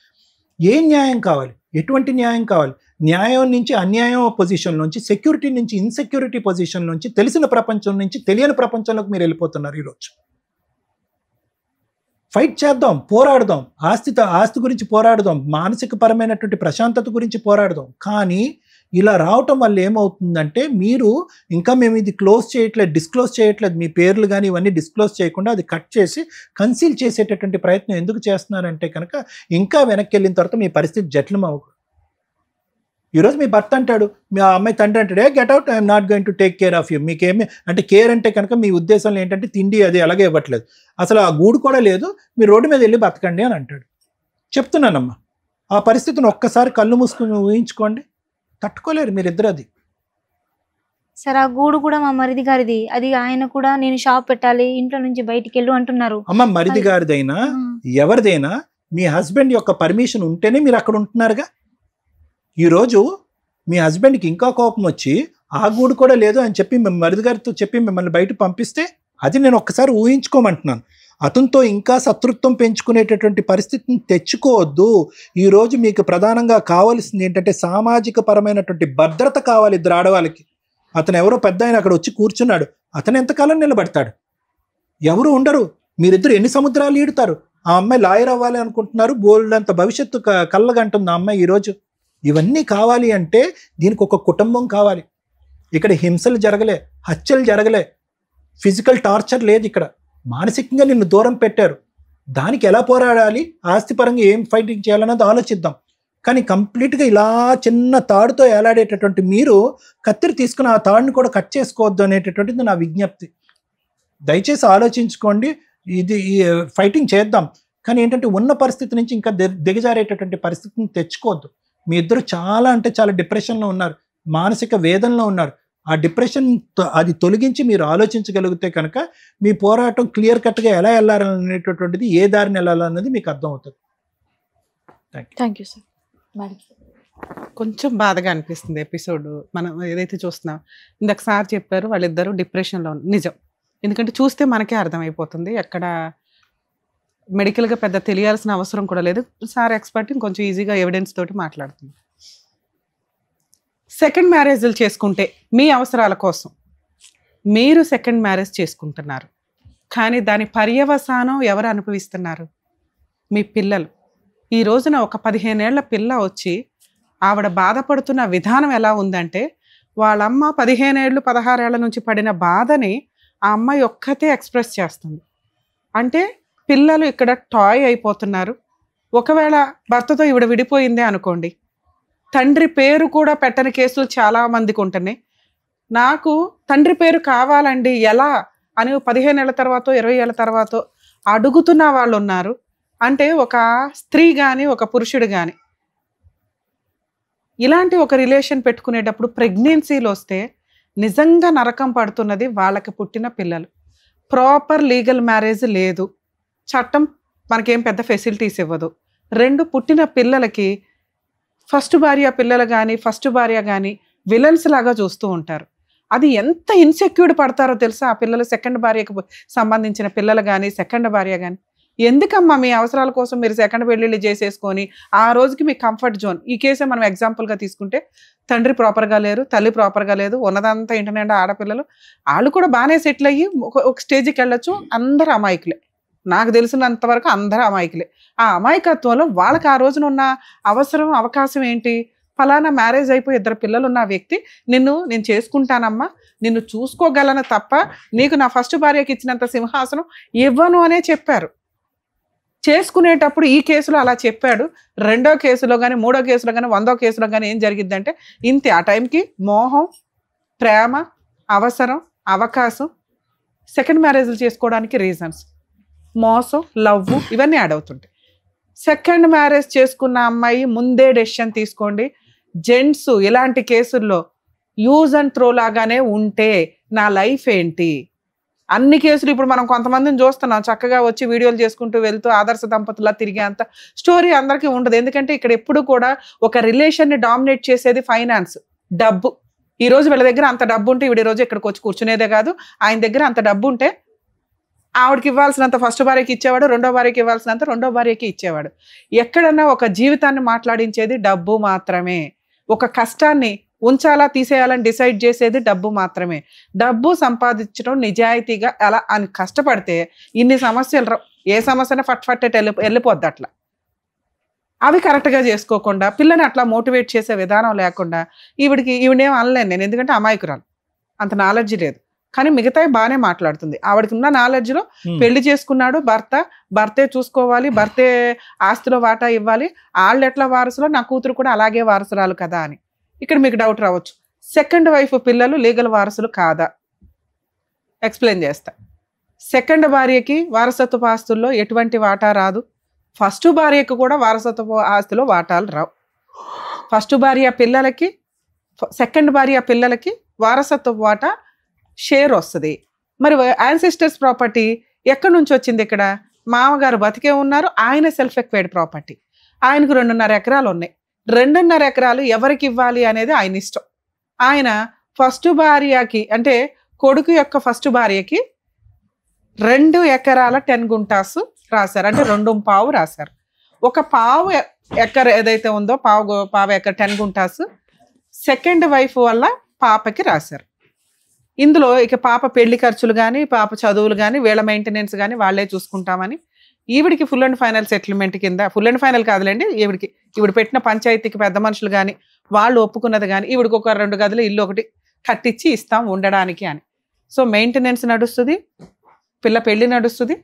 ఏం న్యాయం కావాలి? ఎటువంటి న్యాయం కావాలి? న్యాయం నుంచి అన్యాయం పొజిషన్ నుంచి, సెక్యూరిటీ నుంచి ఇన్సెక్యూరిటీ పొజిషన్ నుంచి, తెలిసిన ప్రపంచం నుంచి తెలియని ప్రపంచంలోకి మీరు వెళ్ళిపోతున్నారు. ఈరోజు ఫైట్ చేద్దాం, పోరాడదాం, ఆస్తి గురించి పోరాడదాం, మానసిక పరమైనటువంటి ప్రశాంతత గురించి పోరాడదాం. కానీ ఇలా రావటం వల్ల ఏమవుతుందంటే మీరు ఇంకా మేము ఇది డిస్క్లోజ్ చేయట్లేదు, మీ పేర్లు కానీ ఇవన్నీ డిస్క్లోజ్ చేయకుండా అది కట్ చేసి కన్సీల్ చేసేటటువంటి ప్రయత్నం ఎందుకు చేస్తున్నారంటే కనుక ఇంకా వెనక్కి వెళ్ళిన తర్వాత మీ పరిస్థితి జటిలం అవ్వకూడదు. ఈరోజు మీ భర్త అంటాడు, మీ అమ్మాయి తండ్రి అంటాడు, get out, I'm not going to take care of you. మీకేమి అంటే కేర్ అంటే కనుక మీ ఉద్దేశంలో ఏంటంటే తిండి అది అలాగే ఇవ్వట్లేదు, అసలు ఆ గూడు కూడా లేదు, మీరు రోడ్డు మీద వెళ్ళి బతకండి అని అంటాడు. చెప్తున్నానమ్మా, ఆ పరిస్థితిని ఒక్కసారి కళ్ళు మూసుకుని ఊహించుకోండి, తట్టుకోలేరు మీరిద్దరు. అది సార్ ఆ గూడు కూడా మా మరిది గారిది, అది ఆయన కూడా నేను షాప్ పెట్టాలి, ఇంట్లో నుంచి బయటికి వెళ్ళు అంటున్నారు. అమ్మ మరిది గారిదైనా ఎవరిదైనా మీ హస్బెండ్ యొక్క పర్మిషన్ ఉంటేనే మీరు అక్కడ ఉంటున్నారుగా. ఈరోజు మీ హస్బెండ్కి ఇంకా కోపం వచ్చి ఆ గూడు కూడా లేదు అని చెప్పి మరిది గారితో చెప్పి మిమ్మల్ని బయట పంపిస్తే అది నేను ఒక్కసారి ఊహించుకోమంటున్నాను. అతనితో ఇంకా శత్రుత్వం పెంచుకునేటటువంటి పరిస్థితిని తెచ్చుకోవద్దు. ఈరోజు మీకు ప్రధానంగా కావాల్సింది ఏంటంటే సామాజిక పరమైనటువంటి భద్రత కావాలి ఇద్దరు ఆడవాళ్ళకి. అతను ఎవరో పెద్ద ఆయన అక్కడ వచ్చి కూర్చున్నాడు, అతను ఎంతకాలం నిలబడతాడు? ఎవరు ఉండరు. మీరిద్దరు ఎన్ని సముద్రాలు ఈడుతారు? ఆ అమ్మాయి లాయర్ అవ్వాలి అనుకుంటున్నారు, బోల్డ్ అంత భవిష్యత్తు కళ్ళగంటుంది ఆ అమ్మాయి. ఈరోజు ఇవన్నీ కావాలి అంటే దీనికి ఒక కుటుంబం కావాలి. ఇక్కడ హింసలు జరగలే, హత్యలు జరగలే, ఫిజికల్ టార్చర్ లేదు, ఇక్కడ మానసికంగా నిన్ను దూరం పెట్టారు. దానికి ఎలా పోరాడాలి, ఆస్తిపరంగా ఏం ఫైటింగ్ చేయాలన్నది ఆలోచిద్దాం. కానీ కంప్లీట్గా ఇలా చిన్న తాడుతో ఏలాడేటటువంటి మీరు కత్తిరి తీసుకుని ఆ తాడుని కూడా కట్ చేసుకోవద్దు అనేటటువంటిది నా విజ్ఞప్తి. దయచేసి ఆలోచించుకోండి. ఇది ఫైటింగ్ చేద్దాం, కానీ ఏంటంటే ఉన్న పరిస్థితి నుంచి ఇంకా దిగజారేటటువంటి పరిస్థితిని తెచ్చుకోవద్దు. మీ ఇద్దరు చాలా అంటే చాలా డిప్రెషన్లో ఉన్నారు, మానసిక వేదనలో ఉన్నారు. ఆ డిప్రెషన్ అది తొలగించి మీరు ఆలోచించగలిగితే కనుక మీ పోరాటం క్లియర్ కట్గా ఎలా వెళ్ళాలనేటటువంటిది, ఏ దారిని వెళ్ళాలన్నది మీకు అర్థమవుతుంది. Thank you sir. కొంచెం బాధగా అనిపిస్తుంది ఎపిసోడ్ మనం ఏదైతే చూస్తున్నాం. ఇందాక సార్ చెప్పారు వాళ్ళిద్దరూ డిప్రెషన్లో నిజం, ఎందుకంటే చూస్తే మనకే అర్థమైపోతుంది. ఎక్కడ మెడికల్గా పెద్ద తెలియాల్సిన అవసరం కూడా లేదు. సార్ ఎక్స్పర్ట్, ఇంకొంచెం ఈజీగా ఎవిడెన్స్ తోటి మాట్లాడుతుంది. సెకండ్ మ్యారేజ్లు చేసుకుంటే మీ అవసరాల కోసం మీరు సెకండ్ మ్యారేజ్ చేసుకుంటున్నారు, కానీ దాని పర్యవసానం ఎవరు అనుభవిస్తున్నారు? మీ పిల్లలు. ఈ రోజున ఒక 15 ఏళ్ల పిల్ల వచ్చి ఆవిడ బాధపడుతున్న విధానం ఎలా ఉందంటే, వాళ్ళమ్మ 15 ఏళ్ళు 16 ఏళ్ల నుంచి పడిన బాధని ఆ అమ్మాయి ఒక్కతే ఎక్స్ప్రెస్ చేస్తుంది. అంటే పిల్లలు ఇక్కడ టాయ్ అయిపోతున్నారు. ఒకవేళ భర్తతో ఈవిడ విడిపోయిందే అనుకోండి, తండ్రి పేరు కూడా పెట్టని కేసులు చాలా మందికి ఉంటున్నాయి. నాకు తండ్రి పేరు కావాలండి ఎలా అని 15 ఏళ్ల తర్వాత 20 ఏళ్ల తర్వాత అడుగుతున్న వాళ్ళు ఉన్నారు. అంటే ఒక స్త్రీ కానీ ఒక పురుషుడు కానీ ఇలాంటి ఒక రిలేషన్ పెట్టుకునేటప్పుడు ప్రెగ్నెన్సీలు వస్తే నిజంగా నరకం పడుతున్నది వాళ్ళకి పుట్టిన పిల్లలు. ప్రాపర్ లీగల్ మ్యారేజ్ లేదు, చట్టం మనకేం పెద్ద ఫెసిలిటీస్ ఇవ్వదు. 2 పుట్టిన పిల్లలకి ఫస్ట్ భార్య పిల్లలు కానీ ఫస్ట్ భార్య కానీ విలన్స్ లాగా చూస్తూ ఉంటారు. అది ఎంత ఇన్సెక్యూర్డ్ పడతారో తెలుసా ఆ పిల్లలు. సెకండ్ భార్యకు సంబంధించిన పిల్లలు కానీ సెకండ్ భార్య కానీ, ఎందుకమ్మా మీ అవసరాల కోసం మీరు సెకండ్ పెళ్ళిళ్ళు చేసేసుకొని ఆ రోజుకి మీ కంఫర్ట్ జోన్. ఈ కేసే మనం ఎగ్జాంపుల్గా తీసుకుంటే తండ్రి ప్రాపర్గా లేరు, తల్లి ప్రాపర్గా లేదు, ఉన్నదంతా ఇంటి నిండా ఆడపిల్లలు. వాళ్ళు కూడా బాగానే సెటిల్ అయ్యి ఒక స్టేజ్కి వెళ్ళొచ్చు. అందరూ అమాయకులే, నాకు తెలిసినంత వరకు అందరూ అమాయకులే. ఆ అమాయకత్వంలో వాళ్ళకి ఆ రోజున ఉన్న అవసరం అవకాశం ఏంటి? ఫలానా మ్యారేజ్ అయిపోయి 2 పిల్లలు ఉన్న వ్యక్తి నేను చేసుకుంటానమ్మా, నిన్ను చూసుకోగలను తప్ప నీకు నా ఫస్ట్ భార్యకి ఇచ్చినంత సింహాసనం ఇవ్వను అనే చెప్పారు. చేసుకునేటప్పుడు ఈ కేసులో అలా చెప్పాడు. 2వ కేసులో కానీ 3వ కేసులో కానీ 100వ కేసులో కానీ ఏం జరిగిద్దంటే ఇంతే. ఆ టైంకి మోహం, ప్రేమ, అవసరం, అవకాశం, సెకండ్ మ్యారేజ్లు చేసుకోవడానికి రీజన్స్, మోసం, లవ్ ఇవన్నీ యాడ్ అవుతుంటాయి. సెకండ్ మ్యారేజ్ చేసుకున్న అమ్మాయి ముందే డెసిషన్ తీసుకోండి. జెంట్స్ ఇలాంటి కేసుల్లో యూజ్ అండ్ త్రో లాగానే ఉంటే నా లైఫ్ ఏంటి? అన్ని కేసులు ఇప్పుడు మనం కొంతమందిని చూస్తున్నాం, చక్కగా వచ్చి వీడియోలు చేసుకుంటూ వెళ్తూ ఆదర్శ దంపతులా తిరిగే అంత స్టోరీ అందరికీ ఉండదు. ఎందుకంటే ఇక్కడ ఎప్పుడు కూడా ఒక రిలేషన్ని డామినేట్ చేసేది ఫైనాన్స్, డబ్బు. ఈ రోజు వీళ్ళ దగ్గర అంత డబ్బు ఉంటే ఈవిడ రోజు ఇక్కడికి వచ్చి కూర్చునేదే కాదు. ఆయన దగ్గర అంత డబ్బు ఉంటే ఆవిడకి ఇవ్వాల్సినంత ఫస్ట్ భార్యకి ఇచ్చేవాడు, 2వ భార్యకి ఇవ్వాల్సినంత 2వ భార్యకి ఇచ్చేవాడు. ఎక్కడన్నా ఒక జీవితాన్ని మాట్లాడించేది డబ్బు మాత్రమే. ఒక కష్టాన్ని ఉంచాలా తీసేయాలని డిసైడ్ చేసేది డబ్బు మాత్రమే. డబ్బు సంపాదించడం నిజాయితీగా అలా అని కష్టపడితే ఇన్ని సమస్యలు రావు. ఏ సమస్యన ఫట్ వెళ్ళిపోద్ది అట్లా. అవి కరెక్ట్గా చేసుకోకుండా పిల్లని అట్లా మోటివేట్ చేసే విధానం లేకుండా ఈవిడేం అనలేను నేను, ఎందుకంటే అమాయకురాలు, అంత నాలెడ్జ్ లేదు. కానీ మిగతాయి బాగానే మాట్లాడుతుంది. ఆవిడకి ఉన్న నాలెడ్జ్లో పెళ్లి చేసుకున్నాడు భర్తే చూసుకోవాలి, భర్తే ఆస్తిలో వాటా ఇవ్వాలి, వాళ్ళు ఎట్లా వారసులో నా కూతురు కూడా అలాగే వారసురాలు కదా అని. ఇక్కడ మీకు డౌట్ రావచ్చు, సెకండ్ వైఫ్ పిల్లలు లీగల్ వారసులు కాదా? ఎక్స్ప్లెయిన్ చేస్తా. సెకండ్ భార్యకి వారసత్వ ఆస్తుల్లో ఎటువంటి వాటా రాదు. ఫస్ట్ భార్యకు కూడా వారసత్వ ఆస్తిలో వాటాలు రావు. ఫస్ట్ భార్య పిల్లలకి సెకండ్ భార్య పిల్లలకి వారసత్వ వాటా షేర్ వస్తుంది. మరి యాన్సిస్టర్స్ ప్రాపర్టీ ఎక్కడి నుంచి వచ్చింది? ఇక్కడ మామగారు బతికే ఉన్నారు, ఆయన సెల్ఫ్ ఎక్వైర్డ్ ప్రాపర్టీ. ఆయనకు 2.5 ఎకరాలు ఉన్నాయి. 2.5 ఎకరాలు ఎవరికి ఇవ్వాలి అనేది ఆయన ఇష్టం. ఆయన ఫస్ట్ భార్యకి అంటే కొడుకు యొక్క ఫస్ట్ భార్యకి 2 ఎకరాల 10 గుంటాస్ రాశారు, అంటే 2.5 రాశారు. ఒక పావు ఎకర ఏదైతే ఉందో పావు ఎకర 10 గుంటాస్ సెకండ్ వైఫ్ వల్ల పాపకి రాశారు. ఇందులో ఇక పాప పెళ్లి ఖర్చులు కానీ పాప చదువులు కానీ వీళ్ళ మెయింటెనెన్స్ కానీ వాళ్ళే చూసుకుంటామని ఈవిడికి ఫుల్ అండ్ ఫైనల్ సెటిల్మెంట్ కింద, ఫుల్ అండ్ ఫైనల్ కాదులేండి, ఈవిడ పెట్టిన పంచాయతీకి పెద్ద మనుషులు కానీ వాళ్ళు ఒప్పుకున్నది కానీ ఈవిడికి ఒక 2 గదులు ఇల్లు ఒకటి కట్టించి ఇస్తాం ఉండడానికి అని. సో మెయింటెనెన్స్ నడుస్తుంది, పిల్ల పెళ్లి నడుస్తుంది,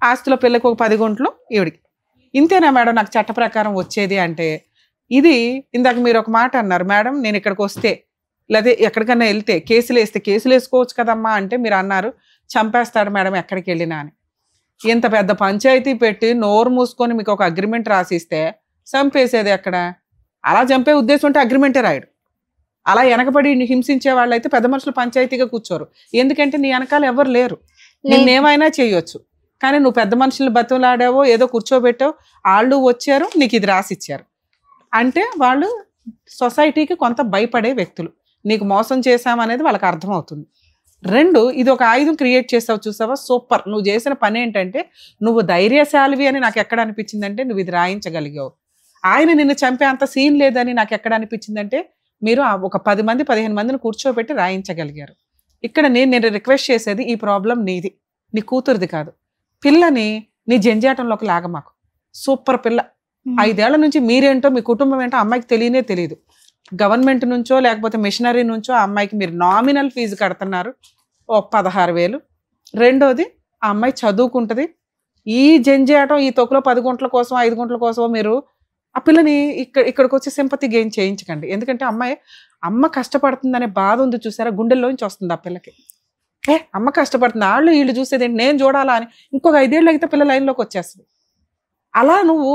ఆస్తిలో పిల్లకి ఒక 10 గుంట్లు ఈవిడికి. ఇంతేనా మేడం నాకు చట్ట ప్రకారం వచ్చేది అంటే? ఇది ఇందాక మీరు ఒక మాట అన్నారు, మేడం నేను ఇక్కడికి వస్తే లేదా ఎక్కడికన్నా వెళ్తే కేసులు వేసుకోవచ్చు కదమ్మా అంటే మీరు అన్నారు చంపేస్తాడు మేడం ఎక్కడికి వెళ్ళినా అని. ఇంత పెద్ద పంచాయతీ పెట్టి నోరు మూసుకొని మీకు ఒక అగ్రిమెంట్ రాసిస్తే చంపేసేది ఎక్కడ? అలా చంపే ఉద్దేశం ఉంటే అగ్రిమెంటే రాయడు. అలా వెనకబడి హింసించే వాళ్ళు అయితే పెద్ద మనుషులు పంచాయతీగా కూర్చోరు. ఎందుకంటే నీ వెనకాల ఎవరు లేరు, నిన్నేమైనా చేయొచ్చు. కానీ నువ్వు పెద్ద మనుషులు బతులాడావో ఏదో కూర్చోబెట్టావు, వాళ్ళు వచ్చారు నీకు ఇది రాసిచ్చారు అంటే వాళ్ళు సొసైటీకి కొంత భయపడే వ్యక్తులు. నీకు మోసం చేశామనేది వాళ్ళకి అర్థమవుతుంది. 2, ఇది ఒక ఆయుధం క్రియేట్ చేసావు చూసావా, సూపర్. నువ్వు చేసిన పని ఏంటంటే నువ్వు ధైర్యశాలివి అని నాకు ఎక్కడ అనిపించిందంటే నువ్వు ఇది రాయించగలిగావు. ఆయన నిన్ను చంపే అంత సీన్ లేదని నాకు ఎక్కడ అనిపించిందంటే మీరు ఒక 10 మంది 15 మందిని కూర్చోబెట్టి రాయించగలిగారు. ఇక్కడ నేను రిక్వెస్ట్ చేసేది ఈ ప్రాబ్లం నీది, నీ కూతురుది కాదు. పిల్లని నీ జంజాటంలోకి లాగమాకు. సూపర్ పిల్ల, 5 ఏళ్ల నుంచి మీరేంటో మీ కుటుంబం ఏంటో అమ్మాయికి తెలియనే తెలియదు. గవర్నమెంట్ నుంచో లేకపోతే మిషనరీ నుంచో ఆ అమ్మాయికి మీరు నామినల్ ఫీజు కడుతున్నారు, ఓ 16,000. రెండోది ఆ అమ్మాయి చదువుకుంటుంది. ఈ జంజాటం ఈ తొక్కులో 10 గుంటల కోసం 5 గుంటల కోసం మీరు ఆ పిల్లని ఇక్కడికి వచ్చి సింపతి గెయిన్ చేయించకండి. ఎందుకంటే అమ్మ కష్టపడుతుందనే బాధ ఉంది చూసారా, గుండెల్లోంచి వస్తుంది ఆ పిల్లకి. అమ్మ కష్టపడుతుంది, వాళ్ళు వీళ్ళు చూసేది నేను చూడాలా అని ఇంకొక 5 ఏళ్ళు అయితే పిల్ల లైన్లోకి వచ్చేస్తుంది. అలా నువ్వు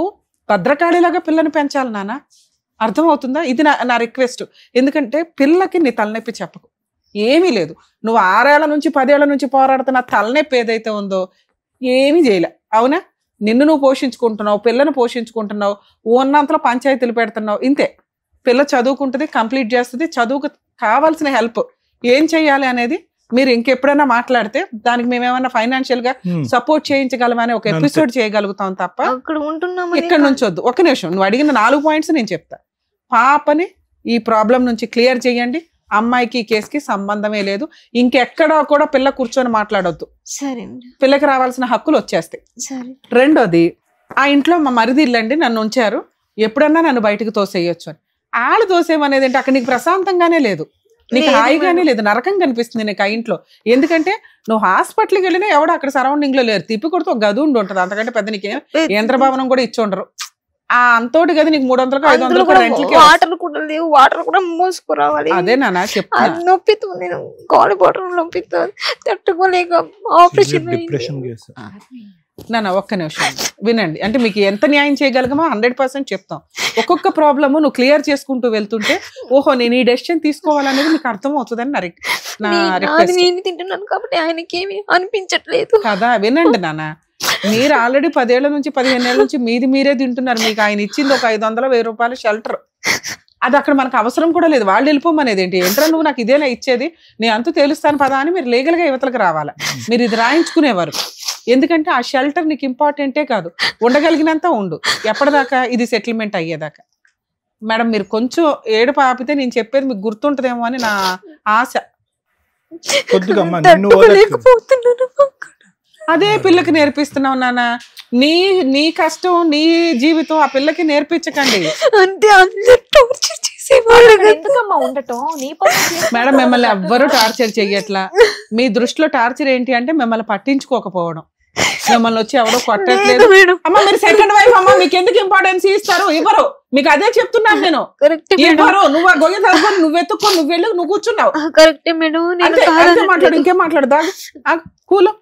భద్రకాళిలాగా పిల్లని పెంచాలి నాన్న, అర్థమవుతుందా? ఇది నా రిక్వెస్ట్. ఎందుకంటే పిల్లకి నీ తలనొప్పి చెప్పకు, ఏమీ లేదు. నువ్వు 6 ఏళ్ల నుంచి 10 ఏళ్ల నుంచి పోరాడుతున్న తలనొప్పి ఏదైతే ఉందో ఏమీ చేయలే, అవునా? నిన్ను నువ్వు పోషించుకుంటున్నావు, పిల్లను పోషించుకుంటున్నావు, ఉన్నంతలో పంచాయతీలు పెడుతున్నావు, ఇంతే. పిల్ల చదువుకుంటుంది, కంప్లీట్ చేస్తుంది. చదువుకు కావాల్సిన హెల్ప్ ఏం చెయ్యాలి అనేది మీరు ఇంకెప్పుడైనా మాట్లాడితే దానికి మేమేమన్నా ఫైనాన్షియల్ గా సపోర్ట్ చేయించగలమని ఒక ఎపిసోడ్ చేయగలుగుతాం తప్ప ఇక్కడ నుంచి వద్దు. ఒక నిమిషం, నువ్వు అడిగిన 4 పాయింట్స్ నేను చెప్తా. పాపని ఈ ప్రాబ్లం నుంచి క్లియర్ చేయండి. అమ్మాయికి ఈ కేసుకి సంబంధమే లేదు. ఇంకెక్కడా కూడా పిల్ల కూర్చొని మాట్లాడొద్దు. పిల్లకి రావాల్సిన హక్కులు వచ్చేస్తాయి. రెండోది, ఆ ఇంట్లో మా మరిది ఇల్లండి, నన్ను ఉంచారు, ఎప్పుడన్నా నన్ను బయటకు తోసేయొచ్చు అని. ఆళ్ళు తోసేమనేది ఏంటి? అక్కడ నీకు ప్రశాంతంగానే లేదు, నీకు హాయిగానే లేదు, నరకం కనిపిస్తుంది నీకు ఆ ఇంట్లో. ఎందుకంటే నువ్వు హాస్పిటల్కి వెళ్ళినా ఎవడో అక్కడ సరౌండింగ్ లో లేరు, తిప్పి కొడుతూ ఒక గది ఉండి ఉంటుంది, అంతకంటే పెద్ద నీకేం యంత్రభావనం కూడా ఇచ్చి ఉండరు. ఆ అంతోటి గది నీకు 300 500 రెంట్లకి. వాటర్ కూడా లేవు, వాటర్ కూడా మోసుకురావాలి. అదే నాన్న చెప్తా, నొప్పితో నేను గాలి బాటర్ నొప్పితో తట్టుకోలేక ఆపరేషన్ నాన్న. ఒక్క నిమిషం వినండి, అంటే మీకు ఎంత న్యాయం చేయగలగమో 100% చెప్తాం. ఒక్కొక్క ప్రాబ్లమ్ నువ్వు క్లియర్ చేసుకుంటూ వెళ్తుంటే ఓహో నేను ఈ డెసిషన్ తీసుకోవాలనేది మీకు అర్థం అవుతుందని నా రిక్వెస్ట్. నేను తింటున్నాను కాబట్టి ఆయనకి ఏమి అనిపించట్లేదు కదా. వినండి నాన్న, మీరు ఆల్రెడీ 10 ఏళ్ల నుంచి 15 ఏళ్ల నుంచి మీరే తింటున్నారు. మీకు ఆయన ఇచ్చింది ఒక 500-1000 రూపాయల షెల్టర్, అది అక్కడ మనకు అవసరం కూడా లేదు. వాళ్ళు వెళ్ళిపోమనేది ఏంటి? ఏంట్రా నువ్వు నాకు ఇదేనా ఇచ్చేది, నేను అంతూ తేలుస్తాను పదా అని మీరు లీగల్ గా యువతలకు రావాలి. మీరు ఇది రాయించుకునేవారు. ఎందుకంటే ఆ షెల్టర్ నీకు ఇంపార్టెంటే కాదు, ఉండగలిగినంత ఉండు, ఎప్పటిదాకా ఇది సెటిల్మెంట్ అయ్యేదాకా. మేడం మీరు కొంచెం ఏడుపు ఆపితే నేను చెప్పేది మీకు గుర్తుంటదేమో అని నా ఆశ. అదే పిల్లకి నేర్పిస్తున్నావు నాన్న. నీ కష్టం నీ జీవితం ఆ పిల్లకి నేర్పించకండి. మేడం మిమ్మల్ని ఎవ్వరూ టార్చర్ చెయ్యట్లా. మీ దృష్టిలో టార్చర్ ఏంటి అంటే మిమ్మల్ని పట్టించుకోకపోవడం, మిమ్మల్ని వచ్చి ఎవరో కొట్టట్లేదు. అమ్మ మీరు సెకండ్ వైఫ్ అమ్మ, మీకు ఎందుకు ఇంపార్టెన్స్ ఇస్తారు? ఇవ్వరు. మీకు అదే చెప్తున్నాను నేను, ఇవ్వరు. నువ్వు ఆ గొయ్య తరపుని నువ్వు ఎత్తుకో, నువ్వు వెళ్ళి నువ్వు కూర్చున్నావు. మాట్లాడు, ఇంకేం మాట్లాడదా? కూలం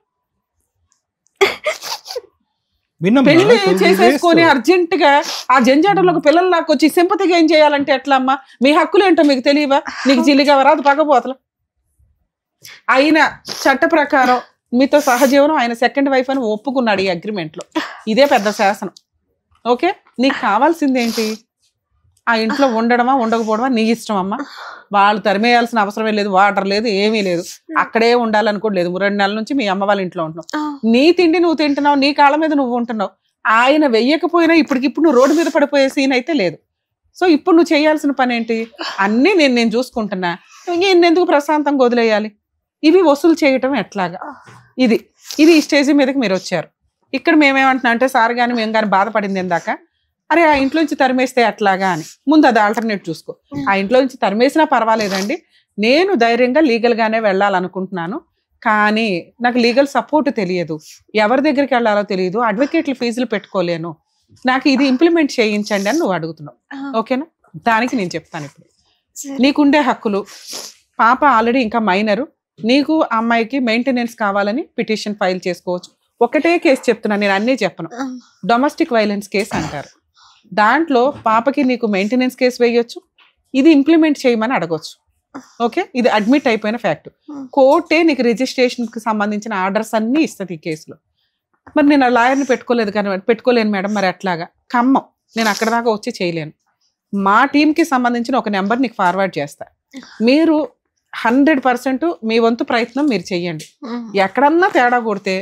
పెళ్లి చేసేసుకొని అర్జెంట్ గా ఆ జంజాటంలోకి పిల్లలు నాకు వచ్చి సింపతిగా ఏం చేయాలంటే ఎట్లా అమ్మా? మీ హక్కులు ఏంటో మీకు తెలియవా? నీకు చిల్లిగా రాదు పగపోతల. అయినా చట్ట ప్రకారం మీతో సహజీవనం ఆయన సెకండ్ వైఫ్ అని ఒప్పుకున్నాడు ఈ అగ్రిమెంట్ లో. ఇదే పెద్ద శాసనం. ఓకే, నీకు కావాల్సింది ఏంటి? ఆ ఇంట్లో ఉండడమా ఉండకపోవడమా నీ ఇష్టం అమ్మా. వాళ్ళు తరిమేయాల్సిన అవసరమే లేదు, వాటర్ లేదు, ఏమీ లేదు, అక్కడే ఉండాలనుకోలేదు. 2 నెలల నుంచి మీ అమ్మ వాళ్ళ ఇంట్లో ఉంటున్నావు, నీ తిండి నువ్వు తింటున్నావు, నీ కాళ్ళ మీద నువ్వు ఉంటున్నావు. ఆయన వెయ్యకపోయినా ఇప్పటికిప్పుడు నువ్వు రోడ్డు మీద పడిపోయే సీన్ అయితే లేదు. సో ఇప్పుడు నువ్వు చేయాల్సిన పని ఏంటి? అన్నీ నేను చూసుకుంటున్నా, ఎందుకు ప్రశాంతంగా వదిలేయాలి? ఇవి వసూలు చేయటం ఎట్లాగా? ఇది ఈ స్టేజ్ మీదకి మీరు వచ్చారు. ఇక్కడ మేమేమంటున్నా అంటే సార్ కానీ మేము కానీ బాధపడింది ఎందాక, అరే ఆ ఇంట్లోంచి తరిమేస్తే ఎట్లాగా అని. ముందు అది ఆల్టర్నేట్ చూసుకో. ఆ ఇంట్లో నుంచి తరిమేసినా పర్వాలేదండి, నేను ధైర్యంగా లీగల్ గానే వెళ్ళాలనుకుంటున్నాను, కానీ నాకు లీగల్ సపోర్ట్ తెలియదు, ఎవరి దగ్గరికి వెళ్ళాలో తెలియదు, అడ్వకేట్ల ఫీజులు పెట్టుకోలేను, నాకు ఇది ఇంప్లిమెంట్ చేయించండి అని నువ్వు అడుగుతున్నావు. ఓకేనా? దానికి నేను చెప్తాను. ఇప్పుడు నీకుండే హక్కులు, పాప ఆల్రెడీ ఇంకా మైనరు, నీకు అమ్మాయికి మెయింటెనెన్స్ కావాలని పిటిషన్ ఫైల్ చేసుకోవచ్చు. ఒకటే కేసు చెప్తున్నాను నేను, అన్నీ చెప్పను. డొమెస్టిక్ వైలెన్స్ కేసు అంటారు. దాంట్లో పాపకి నీకు మెయింటెనెన్స్ కేసు వేయొచ్చు, ఇది ఇంప్లిమెంట్ చేయమని అడగొచ్చు. ఓకే, ఇది అడ్మిట్ అయిపోయిన ఫ్యాక్ట్. కోర్టే నీకు రిజిస్ట్రేషన్కి సంబంధించిన ఆర్డర్స్ అన్నీ ఇస్తుంది ఈ కేసులో. మరి నేను ఆ లాయర్ని పెట్టుకోలేను మేడం, మరి అట్లాగా ఖమ్మం నేను అక్కడ దాకా వచ్చి చేయలేను. మా టీంకి సంబంధించిన ఒక నెంబర్ నీకు ఫార్వర్డ్ చేస్తా, మీరు 100% మీ వంతు ప్రయత్నం మీరు చెయ్యండి. ఎక్కడన్నా తేడా కొడితే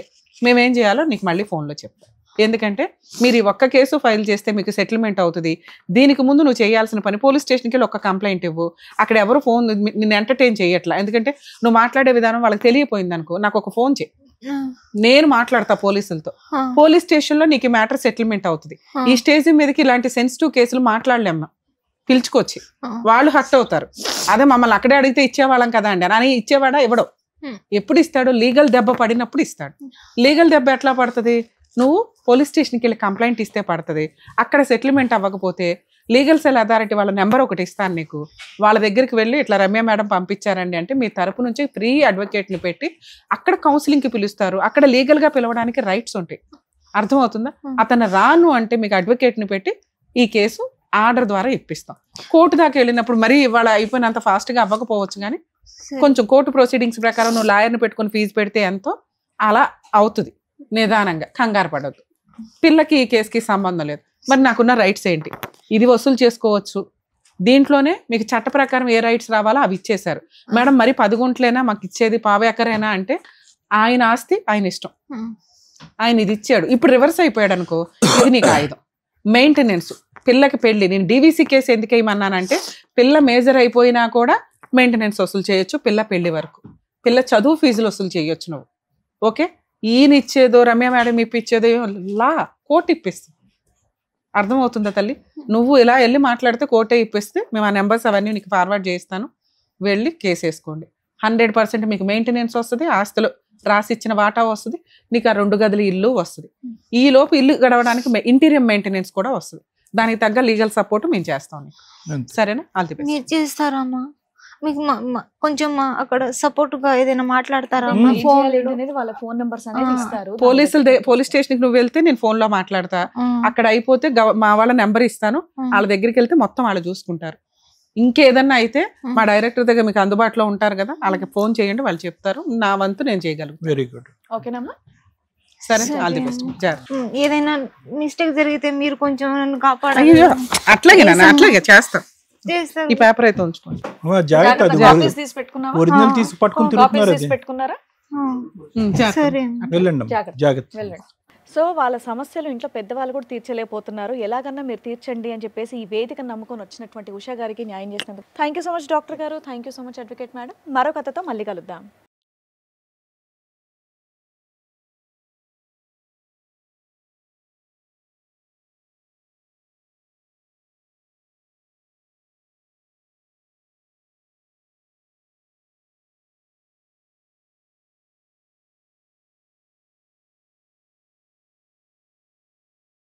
మేమేం చేయాలో నీకు మళ్ళీ ఫోన్లో చెప్తాం. ఎందుకంటే మీరు ఈ ఒక్క కేసు ఫైల్ చేస్తే మీకు సెటిల్మెంట్ అవుతుంది. దీనికి ముందు నువ్వు చేయాల్సిన పని, పోలీస్ స్టేషన్కి వెళ్ళి ఒక కంప్లైంట్ ఇవ్వు. అక్కడ ఎవరు ఫోన్ నిన్ను ఎంటర్టైన్ చేయట్లా, ఎందుకంటే నువ్వు మాట్లాడే విధానం వాళ్ళకి తెలియపోయింది అనుకో, నాకు ఒక ఫోన్ చేయి, నేను మాట్లాడతా పోలీసులతో. పోలీస్ స్టేషన్ లో నీకు మ్యాటర్ సెటిల్మెంట్ అవుతుంది. ఈ స్టేజ్ మీదకి ఇలాంటి సెన్సిటివ్ కేసులు మాట్లాడలేమ్మా, పిలుచుకొచ్చి వాళ్ళు హర్ట్ అవుతారు. అదే మమ్మల్ని అక్కడే అడిగితే ఇచ్చేవాళ్ళం కదా అండి అని ఇచ్చేవాడా ఇవ్వడం. ఎప్పుడు ఇస్తాడు? లీగల్ దెబ్బ పడినప్పుడు ఇస్తాడు. లీగల్ దెబ్బ ఎట్లా పడుతుంది? నువ్వు పోలీస్ స్టేషన్కి వెళ్ళి కంప్లైంట్ ఇస్తే పడుతుంది. అక్కడ సెటిల్మెంట్ అవ్వకపోతే లీగల్ సెల్ అథారిటీ వాళ్ళ నెంబర్ ఒకటి ఇస్తాను నీకు, వాళ్ళ దగ్గరికి వెళ్ళి ఇట్లా రమ్య మేడం పంపించారండి అంటే మీ తరపు నుంచి ఫ్రీ అడ్వకేట్ని పెట్టి అక్కడ కౌన్సిలింగ్కి పిలుస్తారు. అక్కడ లీగల్గా పిలవడానికి రైట్స్ ఉంటాయి. అర్థమవుతుందా? అతను రాను అంటే మీకు అడ్వకేట్ని పెట్టి ఈ కేసు ఆర్డర్ ద్వారా ఇప్పిస్తాం. కోర్టు దాకా వెళ్ళినప్పుడు మరీ ఇవాళ అయిపోయినంత ఫాస్ట్గా అవ్వకపోవచ్చు, కానీ కొంచెం కోర్టు ప్రొసీడింగ్స్ ప్రకారం నువ్వు లాయర్ని పెట్టుకుని ఫీజు పెడితే ఎంతో అలా అవుతుంది. నిదానంగా, కంగారు పడద్దు. పిల్లకి ఈ కేసుకి సంబంధం లేదు. మరి నాకున్న రైట్స్ ఏంటి? ఇది వసూలు చేసుకోవచ్చు. దీంట్లోనే మీకు చట్ట ప్రకారం ఏ రైట్స్ రావాలో అవి ఇచ్చేశారు. మేడం మరి 10 గుంటలేనా మాకు ఇచ్చేది, 1/4 ఎకరేనా అంటే ఆయన ఆస్తి ఆయన ఇష్టం, ఆయన ఇది ఇచ్చాడు. ఇప్పుడు రివర్స్ అయిపోయాడు అనుకో, ఇది నీకు ఆయుధం. మెయింటెనెన్స్, పిల్లకి పెళ్లి. నేను డీవీసీ కేసు ఎందుకు వేయమన్నానంటే పిల్ల మేజర్ అయిపోయినా కూడా మెయింటెనెన్స్ వసూలు చేయొచ్చు. పిల్ల పెళ్లి వరకు పిల్ల చదువు ఫీజులు వసూలు చేయొచ్చు నువ్వు. ఓకే, ఈయన ఇచ్చేదో రమ్య మేడం ఇప్పించేదో లా కోర్టు ఇప్పిస్తుంది. అర్థమవుతుందా తల్లి? నువ్వు ఇలా వెళ్ళి మాట్లాడితే కోర్టే ఇప్పిస్తే మేము ఆ నెంబర్స్ అవన్నీ నీకు ఫార్వర్డ్ చేస్తాను. వెళ్ళి కేసు వేసుకోండి. 100% మీకు మెయింటెనెన్స్ వస్తుంది, ఆస్తులు రాసి ఇచ్చిన వాటా వస్తుంది, నీకు ఆ 2 గదుల ఇల్లు వస్తుంది. ఈ లోపు ఇల్లు గడవడానికి ఇంటీరియర్ మెయింటెనెన్స్ కూడా వస్తుంది. దానికి తగ్గ లీగల్ సపోర్ట్ మేము చేస్తాం. సరేనా? All the best. మీరు చేస్తారమ్మా? మీకు కొంచెం అక్కడ సపోర్ట్ గా ఏదైనా మాట్లాడతారా? వాళ్ళ ఫోన్ నెంబర్స్ అనేది ఇస్తారు. పోలీస్ స్టేషన్ కి నువ్వు వెళ్తే నేను ఫోన్ లో మాట్లాడతా. అక్కడ అయిపోతే మా వాళ్ళ నెంబర్ ఇస్తాను, వాళ్ళ దగ్గరికి వెళ్తే మొత్తం వాళ్ళు చూసుకుంటారు. ఇంకేదన్నా అయితే మా డైరెక్టర్ దగ్గర మీకు అందుబాటులో ఉంటారు కదా, వాళ్ళకి ఫోన్ చేయండి, వాళ్ళు చెప్తారు. నా వంతు నేను చేయగలుగుతాను. Very good. ఓకేనమ్మా? సరే, ఆల్ ది బెస్ట్. ఏదైనా మిస్టేక్ జరిగితే మీరు కొంచెం నన్ను కాపాడాలి. అట్లాగే చేస్తాం. ఈ పేపర్ అయితే ఉంచుకోండి. ఒరిజినల్ తీసి పట్టుకుని తిరుగుతున్నారు. పెట్టుకున్నారా? సరే, వెళ్ళండి, జాగ్రత్త. వెళ్ళండి. సో వాళ్ళ సమస్యలు ఇంట్లో పెద్దవాళ్ళు కూడా తీర్చలేకపోతున్నారు, ఎలాగన్నా మీరు తీర్చండి అని చెప్పేసి ఈ వేదిక నమ్ముకొని వచ్చినటువంటి ఉషా గారికి న్యాయం చేసినందుకు thank you so much doctor గారు. Thank you so much advocate madam. మరో కథతో మళ్ళీ కలుద్దాం.